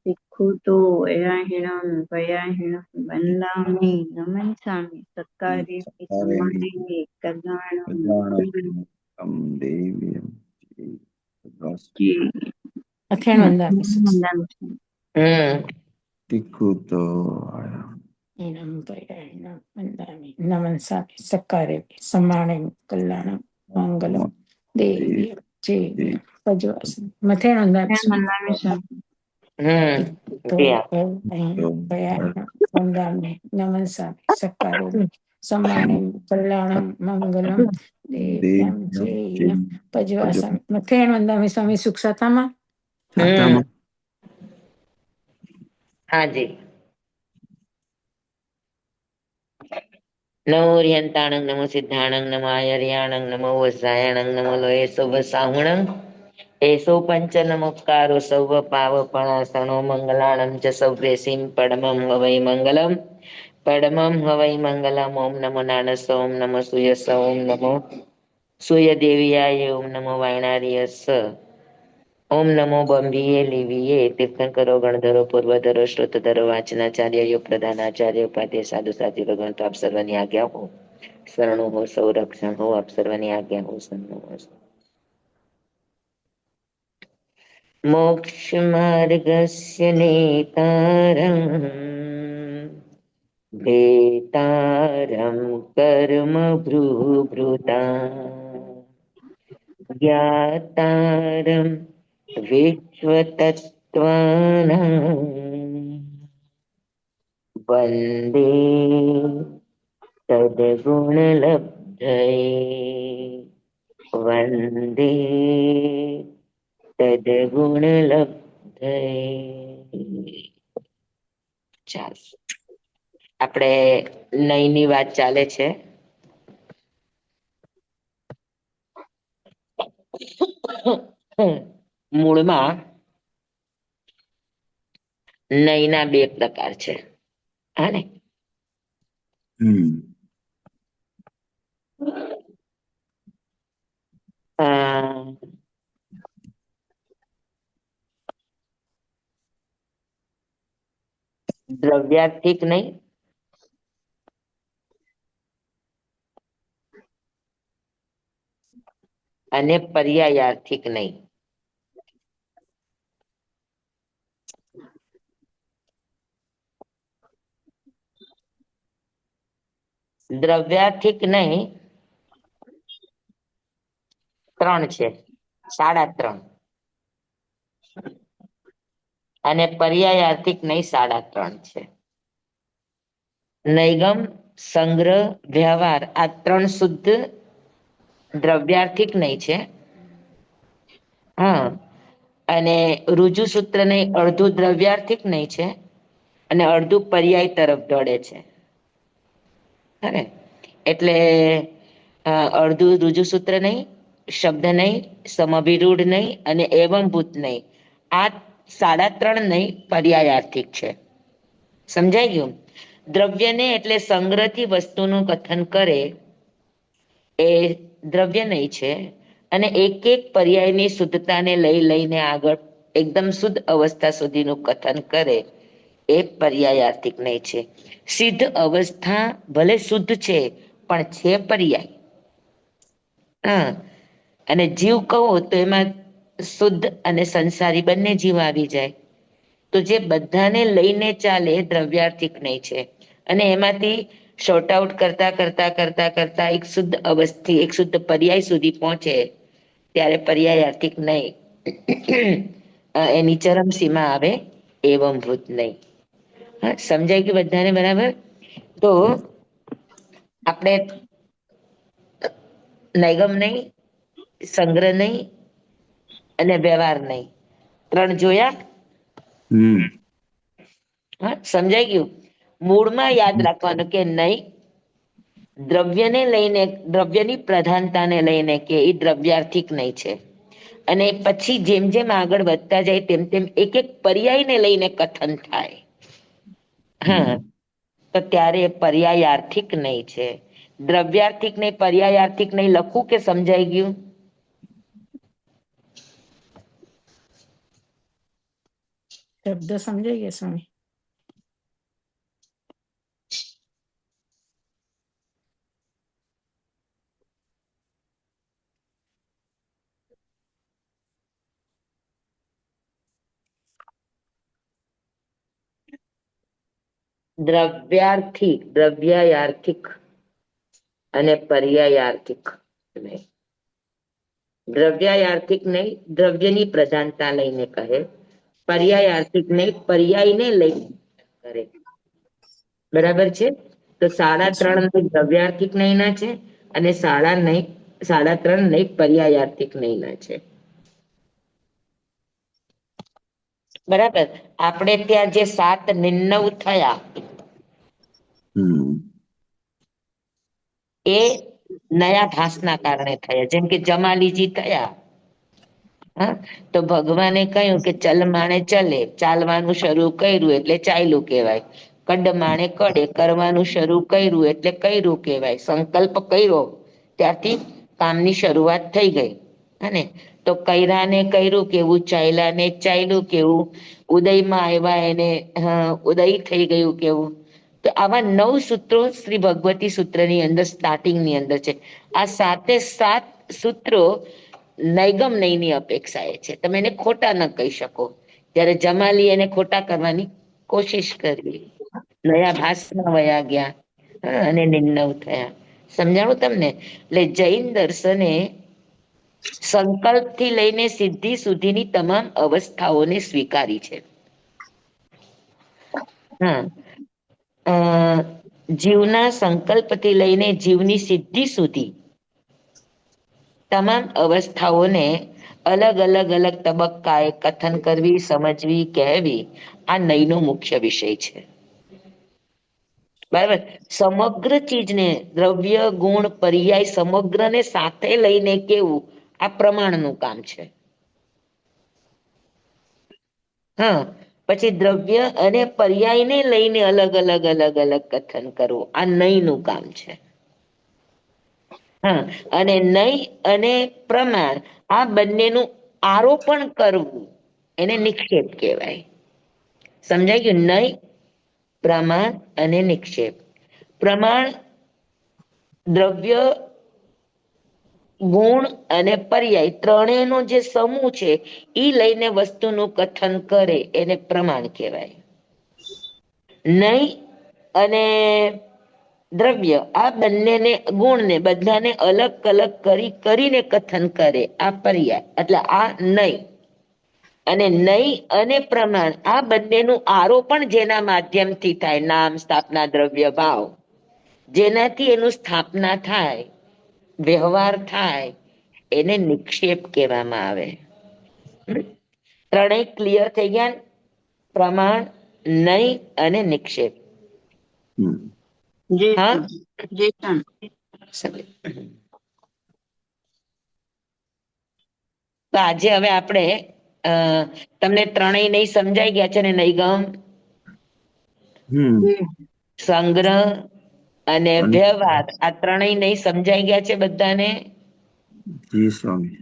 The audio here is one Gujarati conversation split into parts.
भिक्खुतो वराहिणं वयाहिणं वन्दामि नमन्सामि सत्कार्येऽपि सम्मानये कल्याणं देवीयं भिक्खुतो नमन्सामि सत्कार्ये सम्माने कल्याणं मंगलम देवी जी पजवासन मथे वंदामि नमन्सामि सत्कार्ये सम्माने कल्याणं मंगलम देव्यं जय पजवासन मथे वंदामि स्वामी सुख सातामा हाँ जी। नमो रियंताणं नमो सिद्धाणं नमो आयर्याणं नमो वसायणं नमो लोये सवसाहुणं एसो पंच नमोकारो सव पावपणासनो मंगलाणं च सव्यसिं परमं हवै मंगलम् परमं हवै मंगलम् ओम नमो नानस ओम नमो सूयस ओम नमो सूर्यदेव्याय ओम नमो वायणार्यस ओम नमो बंबीये लिविये तीर्थंकरो गणधरो पूर्वधरो श्रुतधरो वाचनाचार्य योग प्रधानाचार्य उपाध्याय साधु साथी भगवान तो आप सर्वनी आज्ञा हो शरणो हो संरक्षण हो आप सर्वनी आज्ञा हो शरणो हो मोक्ष मार्गस्य नेतारं भेतारं कर्म भ्रूभृता ज्ञातारं विश्वतत्त्वानां वन्दे तद्गुणलब्धये वन्दे तद्गुणलब्धये ચાલ આપણે નઈની વાત ચાલે છે મૂળમાં નઈના બે પ્રકાર છે હા ને દ્રવ્યાર્થિક નહીં અને પર્યાયાર્થિક નહીં દ્રવ્યાર્થિક નહીં 3 છે 3.5 અને પર્યાયાર્થિક નહીં 3.5 છે નૈગમ સંગ્રહ વ્યવહાર આ 3 શુદ્ધ દ્રવ્યાર્થિક નહીં છે હા અને રુજુ સૂત્ર નહીં અડધું દ્રવ્યાર્થિક નહીં છે અને અડધું પર્યાય તરફ દોડે છે હે એટલે અડધું રુજુ સૂત્ર નહીં શબ્દ નહીં સમભિરૂઢ નહીં અને એવંભૂત નહીં આ 3.5 નહીં પર્યાયાર્થિક છે સમજાઈ ગયું દ્રવ્યને એટલે સંગ્રહથી વસ્તુનું કથન કરે એ દ્રવ્ય નહીં છે અને એક એક પર્યાયની શુદ્ધતાને લઈને આગળ એકદમ શુદ્ધ અવસ્થા સુધીનું કથન કરે એ પર્યાયાર્થિક નહીં છે સિદ્ધ અવસ્થા ભલે શુદ્ધ છે પણ છે પર્યાય હા અને જીવ કહો તો એમાં શુદ્ધ અને સંસારી બંને જીવ આવી જાય તો જે બધાને લઈને ચાલે દ્રવ્યાર્થિક નહીં છે અને એમાંથી શોર્ટ આઉટ કરતા કરતા કરતા કરતા એક શુદ્ધ અવસ્થા એક શુદ્ધ પર્યાય સુધી પહોંચે ત્યારે પર્યાયાર્થિક નહીં એની ચરમ સીમા આવે એવંભૂત નહીં હા સમજાય ગયું બધાને બરાબર તો આપણે નૈગમ નહીં સંગ્રહ નહીં અને વ્યવહાર નહીં 3 જોયા હા સમજાઈ ગયું મૂળમાં યાદ રાખવાનું કે નહીં દ્રવ્યને લઈને દ્રવ્યની પ્રધાનતાને લઈને કે એ દ્રવ્યાર્થિક નહીં છે અને પછી જેમ જેમ આગળ વધતા જાય તેમ તેમ એક એક પર્યાયને લઈને કથન થાય હા તો ત્યારે પર્યાયાર્થિક નહીં છે દ્રવ્યાર્થિક નહીં પર્યાયાર્થિક નહીં લખું કે સમજાઈ ગયું શબ્દ સમજાઈ ગયા સ્વામી? દ્રવ્યાર્થી, દ્રવ્યાયાર્થિક અને પર્યાયાર્થિક. દ્રવ્યાયાર્થિક નહીં, દ્રવ્યની પ્રધાનતા લઈને કહે. પર્યાયાર્થિક નહીં, પર્યાયને લઈને કરે. બરાબર છે? તો 3.5 નહીં દ્રવ્યાર્થિક નહીંના છે અને 3.5 નહીં પર્યાયાર્થિક નહીંના છે. બરાબર. આપણે ત્યાં જે 7 નિર્ણવ થયા એ નયા ભાસના કારણે થયા. જેમ કે જમાલીજી થયા, હા, તો ભગવાને કહ્યું કે ચલ માણે ચલે, ચાલવાનું શરૂ કર્યું એટલે ચાલ્યું કહેવાય. કડ માણે કડે, કરવાનું શરૂ કર્યું એટલે કર્યું કહેવાય. સંકલ્પ કર્યો ત્યારથી કામની શરૂઆત થઈ ગઈ. હને? તો કર્યાને કર્યું કેવું, ચાલ્યાને ચાલ્યું કેવું, ઉદયમાં આવ્યા એને ઉદય થઈ ગયું કેવું. તો આવા 9 સૂત્રો શ્રી ભગવતી સૂત્રની અંદર સ્ટાર્ટિંગની અંદર છે. આ 7 સૂત્રો નૈગમ નૈની અપેક્ષા છે. તમે એને ખોટા ન કહી શકો. ત્યારે જમાલી એને ખોટા કરવાની કોશિશ કરી, નયા ભાસમાં વયા ગયા અને નિર્ણવ થયા. સમજાણું તમને? એટલે જૈન દર્શને સંકલ્પથી લઈને સિદ્ધિ સુધીની તમામ અવસ્થાઓને સ્વીકારી છે. હા, જીવના સંકલ્પથી લઈને જીવની સિદ્ધિ સુધી તમામ અવસ્થાઓને અલગ અલગ તબક્કાએ કથન કરવી, સમજવી, કહેવી આ નયનો મુખ્ય વિષય છે. બરાબર. સમગ્ર ચીજને દ્રવ્ય, ગુણ, પર્યાય સમગ્રને સાથે લઈને કેવું આ પ્રમાણનું કામ છે. હા, પછી દ્રવ્ય અને પર્યાયને લઈને અલગ અલગ કથન કરવું આ નયનું કામ છે. હા, અને નય અને પ્રમાણ આ બંનેનું આરોપણ કરવું એને નિક્ષેપ કહેવાય. સમજાઈ ગયું? નય, પ્રમાણ અને નિક્ષેપ. પ્રમાણ દ્રવ્ય, ગુણ અને પર્યાય ત્રણેયનો જે સમૂહ છે એ લઈને વસ્તુનું કથન કરે એને પ્રમાણ કહેવાય. નય અને દ્રવ્ય આ બંનેને ગુણને બધાને અલગ કરીને કથન કરે આ પર્યાય, એટલે આ નય. અને નય અને પ્રમાણ આ બંનેનું આરોપણ જેના માધ્યમથી થાય, નામ, સ્થાપના, દ્રવ્ય, ભાવ, જેનાથી એનું સ્થાપના થાય, વ્યવહાર થાય, એને નિક્ષેપ કહેવામાં આવે. ત્રણેય ક્લિયર થઈ ગયા? પ્રમાણ, નય અને નિક્ષેપ. હા, તો આજે હવે આપણે તમને ત્રણેય નહીં સમજાઈ ગયા છે ને? નૈગમ, સંગ્રહ અને વ્યવહાર આ ત્રણેય નહીં સમજાઈ ગયા છે બધાને? જી સ્વામી.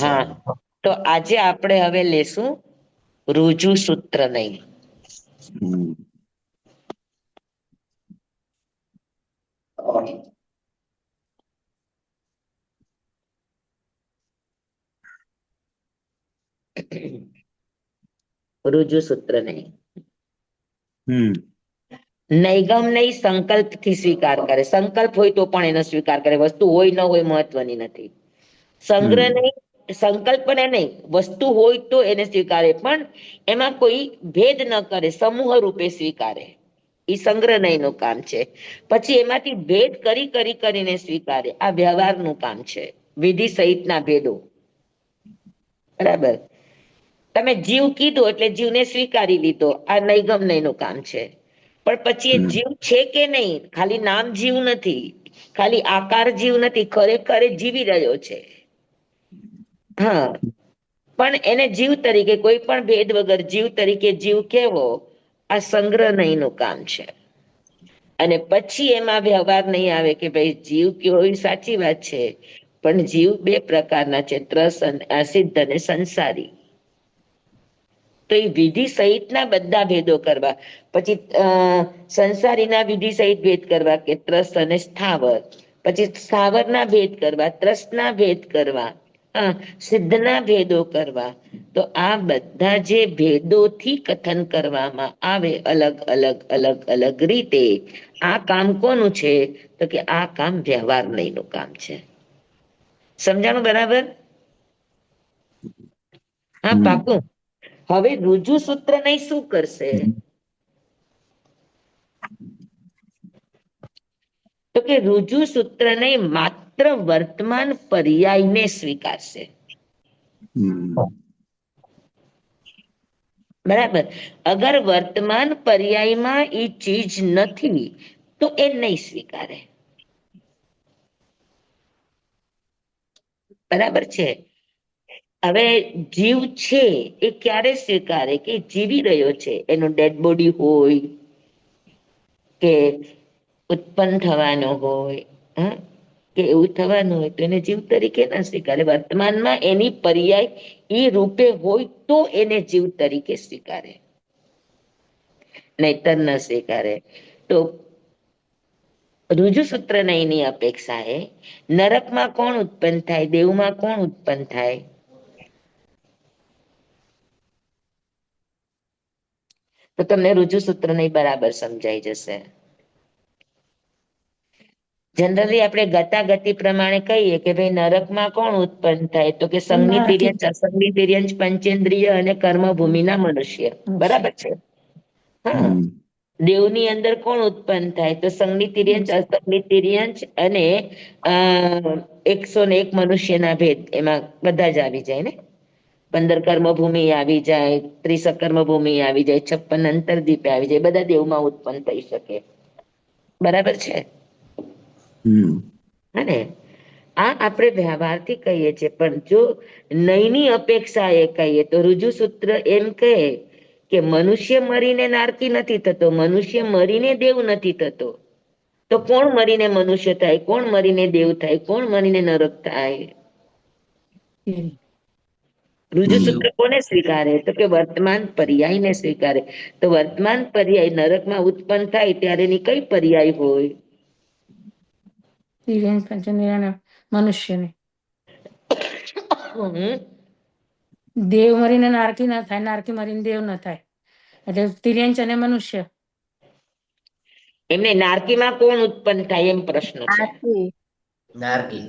હા, તો આજે આપણે હવે લેશું રુજુ સૂત્ર નહીં. રુજુ સૂત્ર નહીં. નૈગમ નહીં સંકલ્પ થી સ્વીકાર કરે. સંકલ્પ હોય તો પણ એનો સ્વીકાર કરે, વસ્તુ હોય ન હોય મહત્વની નથી. સંગ્રહ નહીં, સંકલ્પ ને નહીં, વસ્તુ હોય તો એને સ્વીકારે પણ એમાં કોઈ ભેદ ન કરે, સમૂહ રૂપે સ્વીકારે. એ સંગ્રહ નહીંનું કામ છે. પછી એમાંથી ભેદ કરીને સ્વીકારે આ વ્યવહારનું કામ છે, વિધિ સહિતના ભેદો. બરાબર. તમે જીવ કીધું એટલે જીવને સ્વીકારી લીધો, આ નૈગમ નહીંનું કામ છે. પણ પછી એ જીવ છે કે નહીં, ખાલી નામ જીવ નથી, ખાલી આકાર જીવ નથી, ખરેખર જીવી રહ્યો છે. હા, પણ એને જીવ તરીકે કોઈ પણ ભેદ વગર જીવ તરીકે જીવ કેવો આ સંગ્રહ નહીંનું કામ છે. અને પછી એમાં વ્યવહાર નહીં આવે કે ભાઈ જીવ કયો એ સાચી વાત છે, પણ જીવ બે પ્રકારના છે, સિદ્ધ અને સંસારી. તો એ વિધિ સહિતના બધા ભેદો કરવા. પછી સંસારીના વિધિ સહિત ભેદ કરવા કે ત્રસ્ત અને સ્થાવર. પછી સ્થાવરના ભેદ કરવા, ત્રસ્તના ભેદ કરવા, સિદ્ધના ભેદો કરવા. તો આ બધા જે ભેદોથી કથન કરવામાં આવે અલગ અલગ અલગ અલગ રીતે, આ કામ કોનું છે? તો કે આ કામ વ્યવહાર નહીંનું કામ છે. સમજાણું બરાબર? હા, પાકું. હવે રુજુ સૂત્ર નહીં શું કરશે? તો કે રુજુ સૂત્ર નહીં માત્ર વર્તમાન પર્યાયને સ્વીકારશે. બરાબર. અગર વર્તમાન પર્યાયમાં એ ચીજ નથી તો એ નહીં સ્વીકારે. બરાબર છે. હવે જીવ છે એ ક્યારે સ્વીકારે? કે જીવી રહ્યો છે, એનો ડેડ બોડી હોય કે ઉત્પન્ન થવાનો હોય, કે એવું થવાનું હોય તો એને જીવ તરીકે ના સ્વીકારે. વર્તમાનમાં એની પર્યાય એ રૂપે હોય તો એને જીવ તરીકે સ્વીકારે, નહીતર ન સ્વીકારે. તો રુજુ સૂત્ર નહીંની અપેક્ષાએ નરકમાં કોણ ઉત્પન્ન થાય, દેવમાં કોણ ઉત્પન્ન થાય? તો તમને રુજુ સૂત્ર નહીં બરાબર સમજાઈ જશે. જનરલી આપણે ગતાગતિ પ્રમાણે કહીએ કે ભાઈ નરકમાં કોણ ઉત્પન્ન થાય? તો કે સંગની તિર્યંચ, અસંગની તિર્યંચ, પંચેન્દ્રિય અને કર્મભૂમિના મનુષ્ય. બરાબર છે. હા. દેવની અંદર કોણ ઉત્પન્ન થાય? તો સંગની તિર્યંચ, અસંગની તિર્યંચ અને 101 મનુષ્યના ભેદ, એમાં બધા જ આવી જાય ને. 15 કર્મભૂમિ આવી જાય, 30 કર્મભૂમિ આવી જાય, 56 અંતરદીપે આવી જાય, બધા દેવમાં ઉત્પન્ન થઈ શકે. બરાબર છે. અને આ આપણે વ્યવહારથી કહીએ છીએ, પણ જો નહીંની અપેક્ષા એ કહીએ તો રુજુ સૂત્ર એમ કહે કે મનુષ્ય મરીને નારકી નથી થતો, મનુષ્ય મરીને દેવ નથી થતો. તો કોણ મરીને મનુષ્ય થાય, કોણ મરીને દેવ થાય, કોણ મરીને નરક થાય? રુજુ સૂત્ર કોને સ્વીકારે? તો કે વર્તમાન પર્યાયને સ્વીકારે. તો વર્તમાન પર્યાય નરકમાં ઉત્પન્ન થાય ત્યારે એની કઈ પર્યાય હોય? મનુષ્યને. દેવ મરીને નારકી ના થાય, નારકી મરીને દેવ ન થાય, એટલે તિર્યંચ અને મનુષ્ય. એમને નારકીમાં કોણ ઉત્પન્ન થાય એમ પ્રશ્ન છે. નારકી.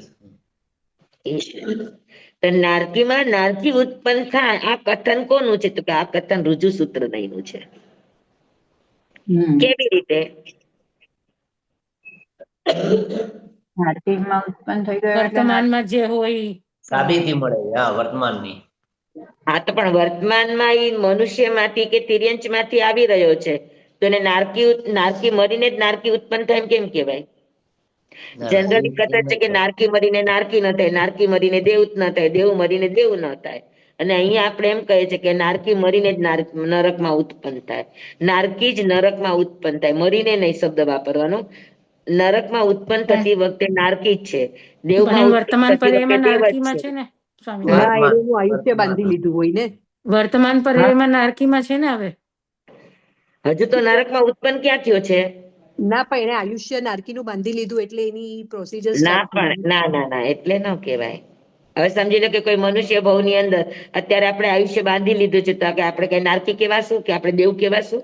તો નારકીમાં નારકી ઉત્પન્ન થાય, આ કથન કોનું છે? તો કે આ કથન રુજુ સૂત્ર નહીંનું છે. કેવી રીતે? નારકીમાં ઉત્પન્ન થઈ ગયો વર્તમાનમાં જે હોય સાબિતી મળે. હા, વર્તમાનની. હા, તો પણ વર્તમાનમાં એ મનુષ્યમાંથી કે તિર્યંચમાંથી આવી રહ્યો છે, તો એને નારકી મરીને જ નારકી ઉત્પન્ન થાય એમ કેમ કહેવાય? જનરલી કથન છે કે નારકી મરીને નારકી ન થાય, નારકી મરીને દેવ ન થાય, દેવ મરીને દેવ ન થાય. અને અહીંયા આપણે એમ કહીએ છીએ કે નારકી મરીને જ નરકમાં ઉત્પન્ન થાય, નારકી જ નરકમાં ઉત્પન્ન થાય, મરીને નહીં શબ્દ વાપરવાનો. નરકમાં ઉત્પન્ન થતી વખતે નારકી જ છે, દેવમાં ઉત્પન્ન થતી વખતે દેવ જ છે. ને સ્વામી, આયુષ્ય બાંધી લીધું હોય ને. વર્તમાન પર્યાયમાં નારકીમાં છે ને. હવે હજુ તો નરકમાં ઉત્પન્ન ક્યાં થયો છે? ના, પણ એને આયુષ્ય નારકીનું બાંધી લીધું એટલે એની પ્રોસિજર ના, પણ ના, એટલે ન કહેવાય. હવે સમજી લો કે કોઈ મનુષ્ય ભવની અંદર અત્યારે આપણે આયુષ્ય બાંધી લીધું છે, તો કે આપણે કઈ નારકી કહેવાશું કે આપણે દેવ કહેવાશું?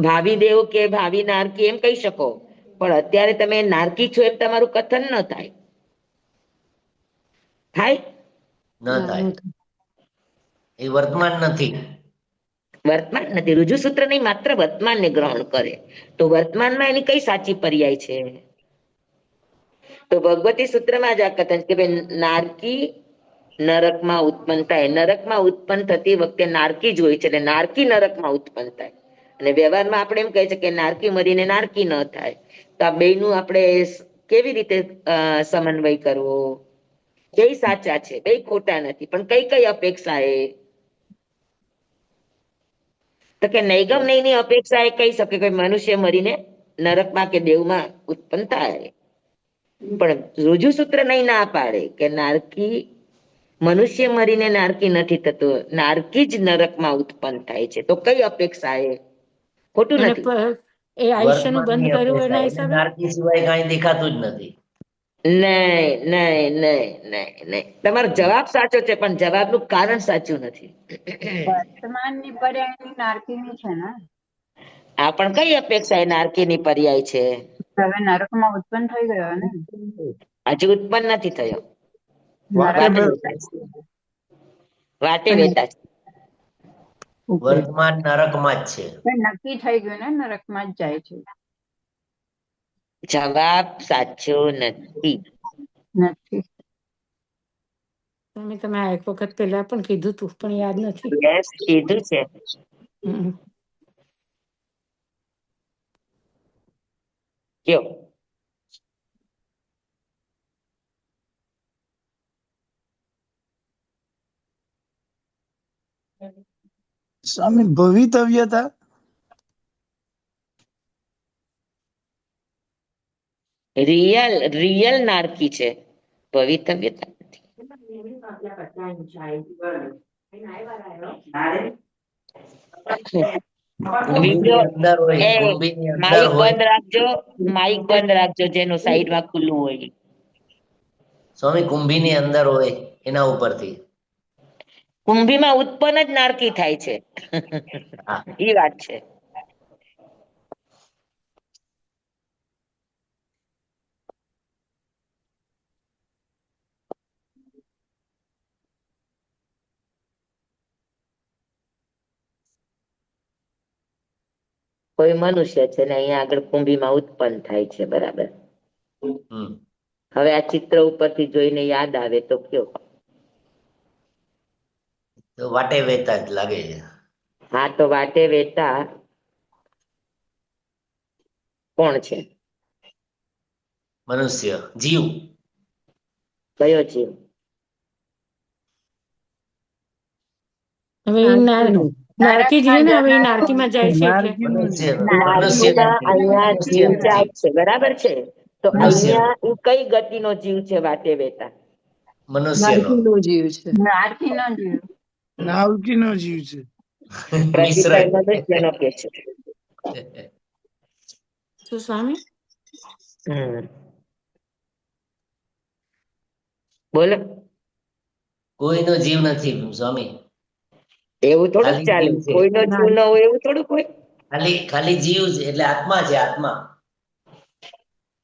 ભાવિ દેવ કે ભાવિ નારકી એમ કહી શકો, પણ અત્યારે તમે નારકી છો એમ તમારું કથન ન થાય. થાય? ન થાય. એ વર્તમાન નથી. વર્તમાન નથી. રુજુ સૂત્ર નહીં, માત્ર વર્તમાનને ગ્રહણ કરે. તો વર્તમાનમાં એની કઈ સાચી પર્યાય છે? તો ભગવતી સૂત્રમાં જ આ કથન કે ભાઈ નારકી નરકમાં ઉત્પન્ન થાય, નરકમાં ઉત્પન્ન થતી વખતે નારકી જ હોય છે, એટલે નારકી નરકમાં ઉત્પન્ન થાય. અને વ્યવહારમાં આપણે એમ કહે છે કે નારકી મરીને નારકી ન થાય. તો આ બેયનું આપણે કેવી રીતે સમન્વય કરવો? બે સાચા છે, બે ખોટા નથી, પણ કઈ કઈ અપેક્ષા એ? તો કે નૈગમ નહીંની અપેક્ષા એ કહી શકે કે મનુષ્ય મરીને નરકમાં કે દેવમાં ઉત્પન્ન થાય, પણ રુજુ સૂત્ર નહીં ના પાડે કે નારકી મનુષ્ય મરીને નારકી નથી થતું, નારકી જ નરકમાં ઉત્પન્ન થાય છે. તો કઈ અપેક્ષા એ ખોટું એને નથી? એ આયુષ્યનું બંધ વર્તમાનની કર્યું અપેક્ષા એના એને હિસાબે. નારકી સિવાય કાંઈ દેખાતું જ નથી. નહીં નહીં નહીં નહીં નહીં, તમારો જવાબ સાચો છે પણ જવાબનું કારણ સાચું નથી. વર્તમાનની પર્યાયની નારકીની છે ને, આ પણ કઈ અપેક્ષા એ નારકીની પર્યાય છે? હવે નરકમાં ઉત્પન્ન થઈ ગયો ને. હજી ઉત્પન્ન નથી થયો, નરક વાટે વેતા છે. વર્તમાન નરકમાં જ છે. નક્કી થઈ ગયું ને, નરકમાં જ જાય છે. જવાબ સાચો નથી. નથી. તમે આ એક વખત પહેલા પણ કીધું તું પણ યાદ નથી. યસ, કીધું છે. હમ. કયો? સ્વામી ભવિતવ્યતા રિયલ નારકી છે, ભવિતવ્યતા નથી. કુંભીની અંદર હોય, એ કુંભીની અંદર માઇક હોય. બંધ રાખજો, માઇક બંધ રાખજો, જેનું સાઈડમાં ખુલ્લું હોય. સ્વામી કુંભીની અંદર હોય એના ઉપરથી. કુંભીમાં ઉત્પન્ન જ નારકી થાય છે. હા. એ વાત છે. કોઈ મનુષ્ય છે ને અહીંયા આગળ કુંભીમાં ઉત્પન્ન થાય છે, બરાબર? હવે આ ચિત્ર ઉપરથી જોઈને યાદ આવે તો કયો? તો વાટે વેતા જ લાગે છે. હા, તો વાટે વેતા કોણ છે? મનુષ્ય, જીવ. કયો જીવ? હવે નારકી જ ને, હવે નારકીમાં જાય છે એટલે મનુષ્ય નારકીમાં અહીંયા જીવ જાય છે, બરાબર છે? તો મનુષ્ય. અહીંયા ઈ કઈ ગતિનો જીવ છે વાટે વેતા? મનુષ્યનો નારકીનો જીવ છે. નારકીનો જીવ. નાવકીનો જીવ છે. મિશ્ર. મનુષ્યનો કે છે. શું સ્વામી? બોલો. કોઈનો જીવ નથી સ્વામી. એવું થોડુંક ખાલી ચાલે, જીવ છે. કોઈનો જીવ ન હોય એવું થોડુંક હોય. ખાલી જીવ છે એટલે આત્મા છે, આત્મા.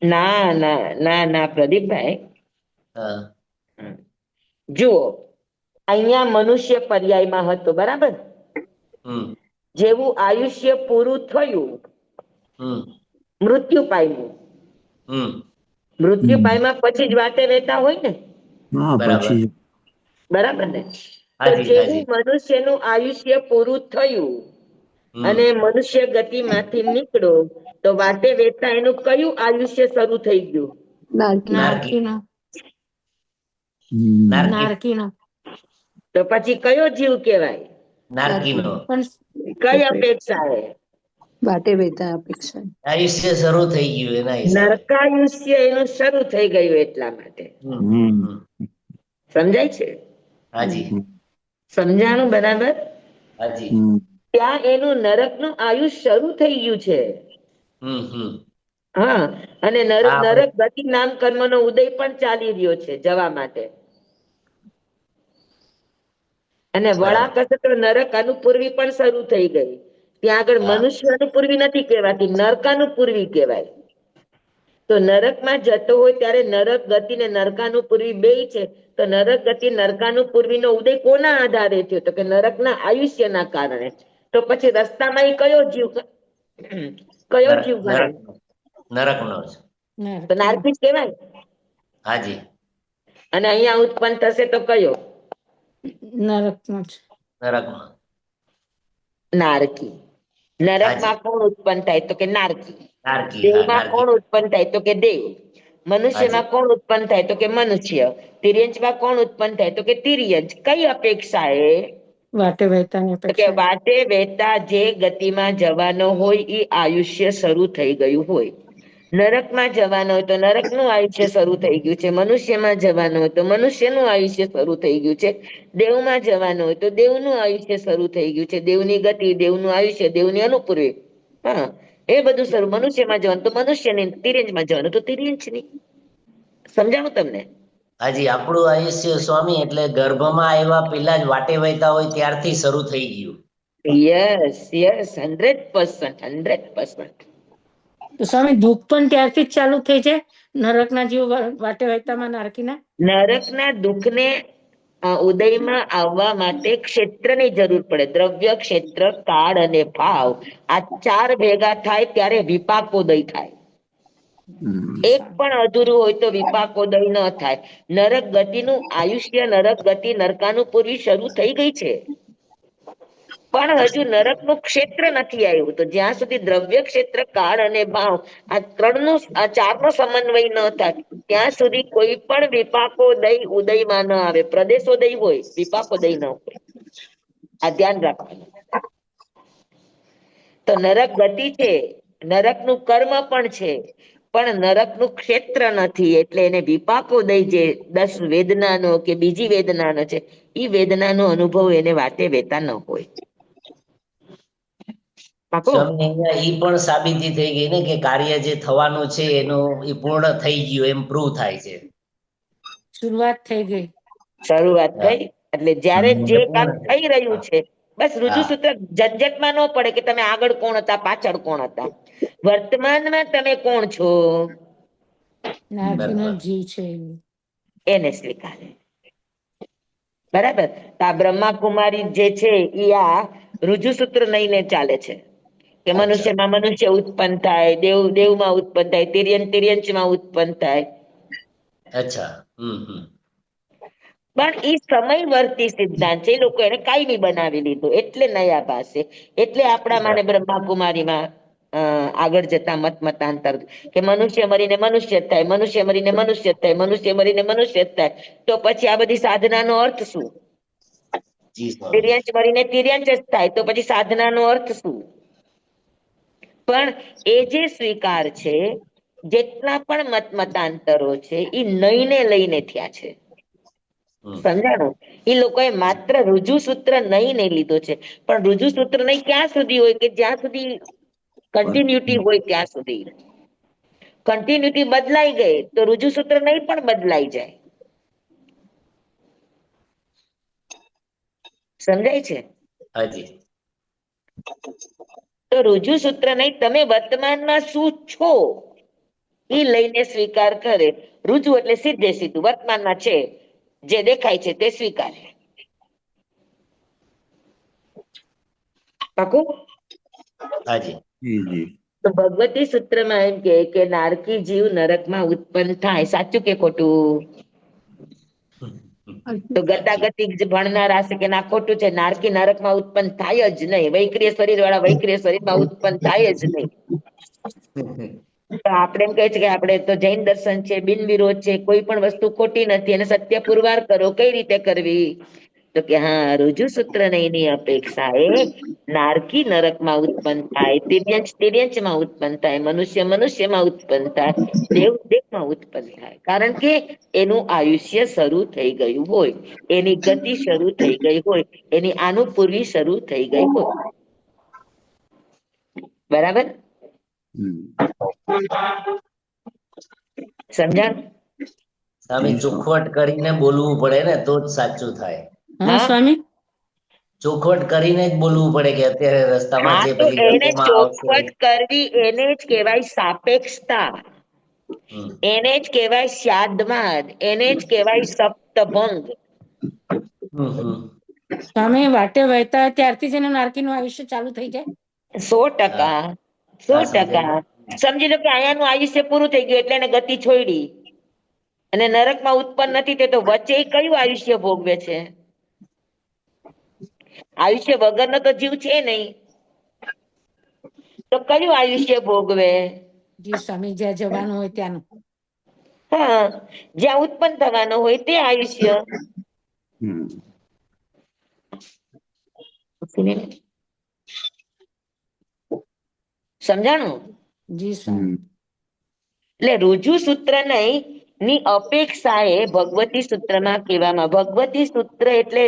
ના ના ના ના પ્રદીપભાઈ, હા. જુઓ અહીંયા મનુષ્ય પર્યાયમાં હતો, બરાબર? જેવું આયુષ્ય પૂરું થયું, મૃત્યુ પામ્યું. મૃત્યુ પામ્યા પછી જ વાટે વેતા હોય ને, બરાબર. બરાબર ને? તો હાજી, જેવું હાજી. મનુષ્યનું આયુષ્ય પૂરું થયું અને મનુષ્ય ગતિમાંથી નીકળો તો વાટે વેતા એનું કયું આયુષ્ય શરૂ થઈ ગયું? નારકીનો. નારકી. નારકીનો. તો પછી કયો જીવ કહેવાય? નારકીનો. પણ કઈ અપેક્ષા હે? વાટે વેતા અપેક્ષા. આયુષ્ય શરૂ થઈ ગયું એના હિસાબે. નરકાયુષ્ય એનું શરૂ થઈ ગયું એટલા માટે. સમજાય છે? હાજી, સમજાણું બરાબર? હાજી. ત્યાં એનું નરકનું આયુષ્ય શરૂ થઈ ગયું છે. હા, અને નરક ગતિ નામ કર્મનો ઉદય પણ ચાલી રહ્યો છે જવા માટે. અને વળાંક હશે તો નરક અનુપૂર્વી પણ શરૂ થઈ ગઈ. ત્યાં આગળ મનુષ્ય અનુપૂર્વી નથી કહેવાતી, નરકાનુપૂર્વી કહેવાય. તો નરકમાં જતો હોય ત્યારે નરક ગતિ ને નરકાનુપૂર્વી બેય છે. તો નરક ગતિ નરકાનુપૂર્વી નો ઉદય કોના આધારે થયો? તો કે નરકના આયુષ્યના કારણે. તો પછી રસ્તામાં એ કયો જીવ ગણાય? નરકનો જ. તો નારકી જ કહેવાય. હાજી. અને અહીંયા ઉત્પન્ન થશે તો કયો? નરકનો જ. નરકનો. નારકી. નરકમાં કોણ ઉત્પન્ન થાય? તો કે નારકી. નારકી. દેવમાં કોણ ઉત્પન્ન થાય? તો કે દેવ. મનુષ્યમાં કોણ ઉત્પન્ન થાય? તો કે મનુષ્ય. તિર્યંચમાં કોણ ઉત્પન્ન થાય? તો કે તિર્યંચ. કઈ અપેક્ષા એ? વાટે વહેતાની તો કે અપેક્ષા. વાટે વહેતા જે ગતિમાં જવાનો હોય એ આયુષ્ય શરૂ થઈ ગયું હોય. નરકમાં જવાનો હોય તો નરકનું આયુષ્ય શરૂ થઈ ગયું છે, મનુષ્યમાં જવાનું હોય તો મનુષ્યનું આયુષ્ય શરૂ થઈ ગયું છે, દેવમાં જવાનું હોય તો દેવનું આયુષ્ય શરૂ થઈ ગયું છે, દેવની ગતિ, દેવનું આયુષ્ય, દેવની અનુપૂર્વી. હા, એ બધું શરૂ. મનુષ્યમાં જવાનું તો મનુષ્યની, તિર્યંજમાં જવાનું તો તિર્યંજની. સમજાણું તમને? હાજી, આપણું આયુષ્ય સ્વામી એટલે ગર્ભમાં આવ્યા પેલા જ વાટે વહેતા હોય ત્યારથી શરૂ થઈ ગયું. Yes yes, 100%, 100%. તો સ્વામી દુઃખ પણ ત્યારથી જ ચાલુ થઈ જાય, નરકના જીવ વાટે વહેતામાં નારકીના? નરકના દુઃખને ઉદયમાં આવવા માટે ક્ષેત્રની જરૂર પડે. દ્રવ્ય, ક્ષેત્ર, કાળ અને ભાવ, આ ચાર ભેગા થાય ત્યારે વિપાકોદય થાય. એક પણ અધૂરું હોય તો વિપાકોદય ન થાય. નરક ગતિનું આયુષ્ય, નરક ગતિ નરકાનુપૂર્વી શરૂ થઈ ગઈ છે, પણ હજુ નરકનું ક્ષેત્ર નથી આવ્યું. તો જ્યાં સુધી દ્રવ્ય, ક્ષેત્ર, કાળ અને ભાવ આ ત્રણનું, આ ચારનો સમન્વય ન થાય ત્યાં સુધી કોઈ પણ વિપાકોદય ઉદયમાં ન આવે. પ્રદેશોદય હોય, વિપાકોદય ન હોય. આ ધ્યાન રાખવાનું. તો નરક ગતિ છે, નરકનું કર્મ પણ છે, પણ નરકનું ક્ષેત્ર નથી, એટલે એને વિપાકોદય, જે 10 વેદનાનો કે બીજી વેદનાનો છે, એ વેદનાનો અનુભવ એને વાટે વેતા ન હોય. પાકો? સ્વામી અહીંયા ઈ પણ સાબિતી થઈ ગઈ ને કે કાર્ય જે થવાનું છે એનું ઈ પૂર્ણ થઈ ગયું એમ પ્રૂવ થાય છે. શરૂઆત થઈ ગઈ. શરૂઆત હા. થઈ એટલે જ્યારે જે કામ પૂર્ણ થઈ રહ્યું છે, બસ હા રુજુસૂત્ર ઝંઝટમાં ન પડે કે તમે આગળ કોણ હતા, પાછળ કોણ હતા. વર્તમાનમાં તમે કોણ છો નારકીનો બરાબર. જીવ છે એવું. એને સ્વીકારે. બરાબર? તો આ બ્રહ્માકુમારી જે છે એ આ રુજુસૂત્ર લઈને ચાલે છે કે અચ્છા મનુષ્યમાં મનુષ્ય ઉત્પન્ન થાય, દેવ દેવમાં ઉત્પન્ન થાય, તિર્યન તિર્યંચમાં ઉત્પન્ન થાય. અચ્છા. પણ એ સમયવર્તી સિદ્ધાંત છે, એ લોકો એને કાયમી બનાવી લીધું, એટલે નયા પાસે. એટલે આપણા માને બ્રહ્માકુમારીમાં આગળ જતા મતાંતર કે મનુષ્ય મરીને મનુષ્ય જ થાય, મનુષ્ય મરીને મનુષ્ય જ થાય, મનુષ્ય મરીને મનુષ્ય જ થાય. તો પછી આ બધી સાધનાનો અર્થ શું? જી સ્વામી. તિર્યંચ મરીને તિર્યંચ જ થાય, તો પછી સાધનાનો અર્થ શું? પણ એ જે સ્વીકાર છે, જેટલા પણ મતાંતરો છે, એ નયને લઈને થયા છે. સમજાણું? એ લોકોએ માત્ર રુજુસૂત્ર નહીને લીધો છે, પણ રુજુસૂત્ર નહીં ક્યાં સુધી હોય કે જ્યાં સુધી કન્ટિન્યુટી હોય ત્યાં સુધી. કન્ટિન્યુટી બદલાઈ ગઈ તો રુજુસૂત્ર નહીં પણ બદલાઈ જાય. સમજાય છે? હાજી. તો રુજુસૂત્ર નહીં, તમે વર્તમાનમાં શું છો એ લઈને સ્વીકાર કરે. રુજુ એટલે સીધે સીધું વર્તમાનમાં છે, જે દેખાય છે તે સ્વીકારે. પાકું? હાજી. તો ભગવતી સૂત્રમાં એમ કે નારકી જીવ નરકમાં ઉત્પન્ન થાય. સાચું કે ખોટું? તો ગતાગતિક જે ભણનારા હશે કે ના ખોટું છે, નારકી નરકમાં ઉત્પન્ન થાય જ નહીં. વૈક્રિય શરીર વાળા વૈક્રિય શરીરમાં ઉત્પન્ન થાય જ નહીં. તો આપણે એમ કહે છે કે આપણે તો જૈન દર્શન છે, બિન વિરોધ છે, કોઈ પણ વસ્તુ ખોટી નથી અને સત્ય પુરવાર કરો. કઈ રીતે કરવી? તો કે હા, રુજુસૂત્ર એની અપેક્ષાએ નારકી નરકમાં ઉત્પન્ન થાય, તિર્યંચ તિર્યંચમાં ઉત્પન્ન થાય, મનુષ્ય મનુષ્યમાં ઉત્પન્ન થાય, દેવ દેવમાં ઉત્પન્ન થાય. કારણ કે એનું આયુષ્ય શરૂ થઈ ગયું હોય, એની ગતિ શરૂ થઈ ગઈ હોય, એની આનુપૂર્વી શરૂ થઈ ગઈ હોય. બરાબર? સમજાણ? સ્વામી ચોખવટ કરીને બોલવું પડે ને તો જ સાચું થાય. હા હા, સ્વામી. ચોખવટ કરીને જ બોલવું પડે કે અત્યારે રસ્તામાં હા, છે, તો પછી એને ગર્ભમાં આવશે. ચોખવટ કરવી એને જ કહેવાય સાપેક્ષતા, હમ. એને જ કહેવાય સ્યાદમાદ, એને જ કહેવાય સપ્તભંગ. સ્વામી વાટે વહેતા ત્યારથી જ એનું નારકીનું આયુષ્ય ચાલુ થઈ જાય? 100%, હા સમજાઈ 100%. સમજી લો કે અહીંયાનું આયુષ્ય પૂરું થઈ ગયું એટલે એને ગતિ છોડી અને નરકમાં ઉત્પન્ન નથી થતો. વચ્ચે એ કયું આયુષ્ય ભોગવે છે? આયુષ્ય વગરનો તો જીવ છે નહીં, તો કયું આયુષ્ય ભોગવે? જી સ્વામી, જ્યાં જવાનું હોય ત્યાંનું. હા, જ્યાં ઉત્પન્ન થવાનો હોય તે આયુષ્ય. સમજાણું? જી સ્વામી. એટલે રુજુ સૂત્ર નહીં ની અપેક્ષાએ ભગવતી સૂત્રમાં કહેવામાં, ભગવતી સૂત્ર એટલે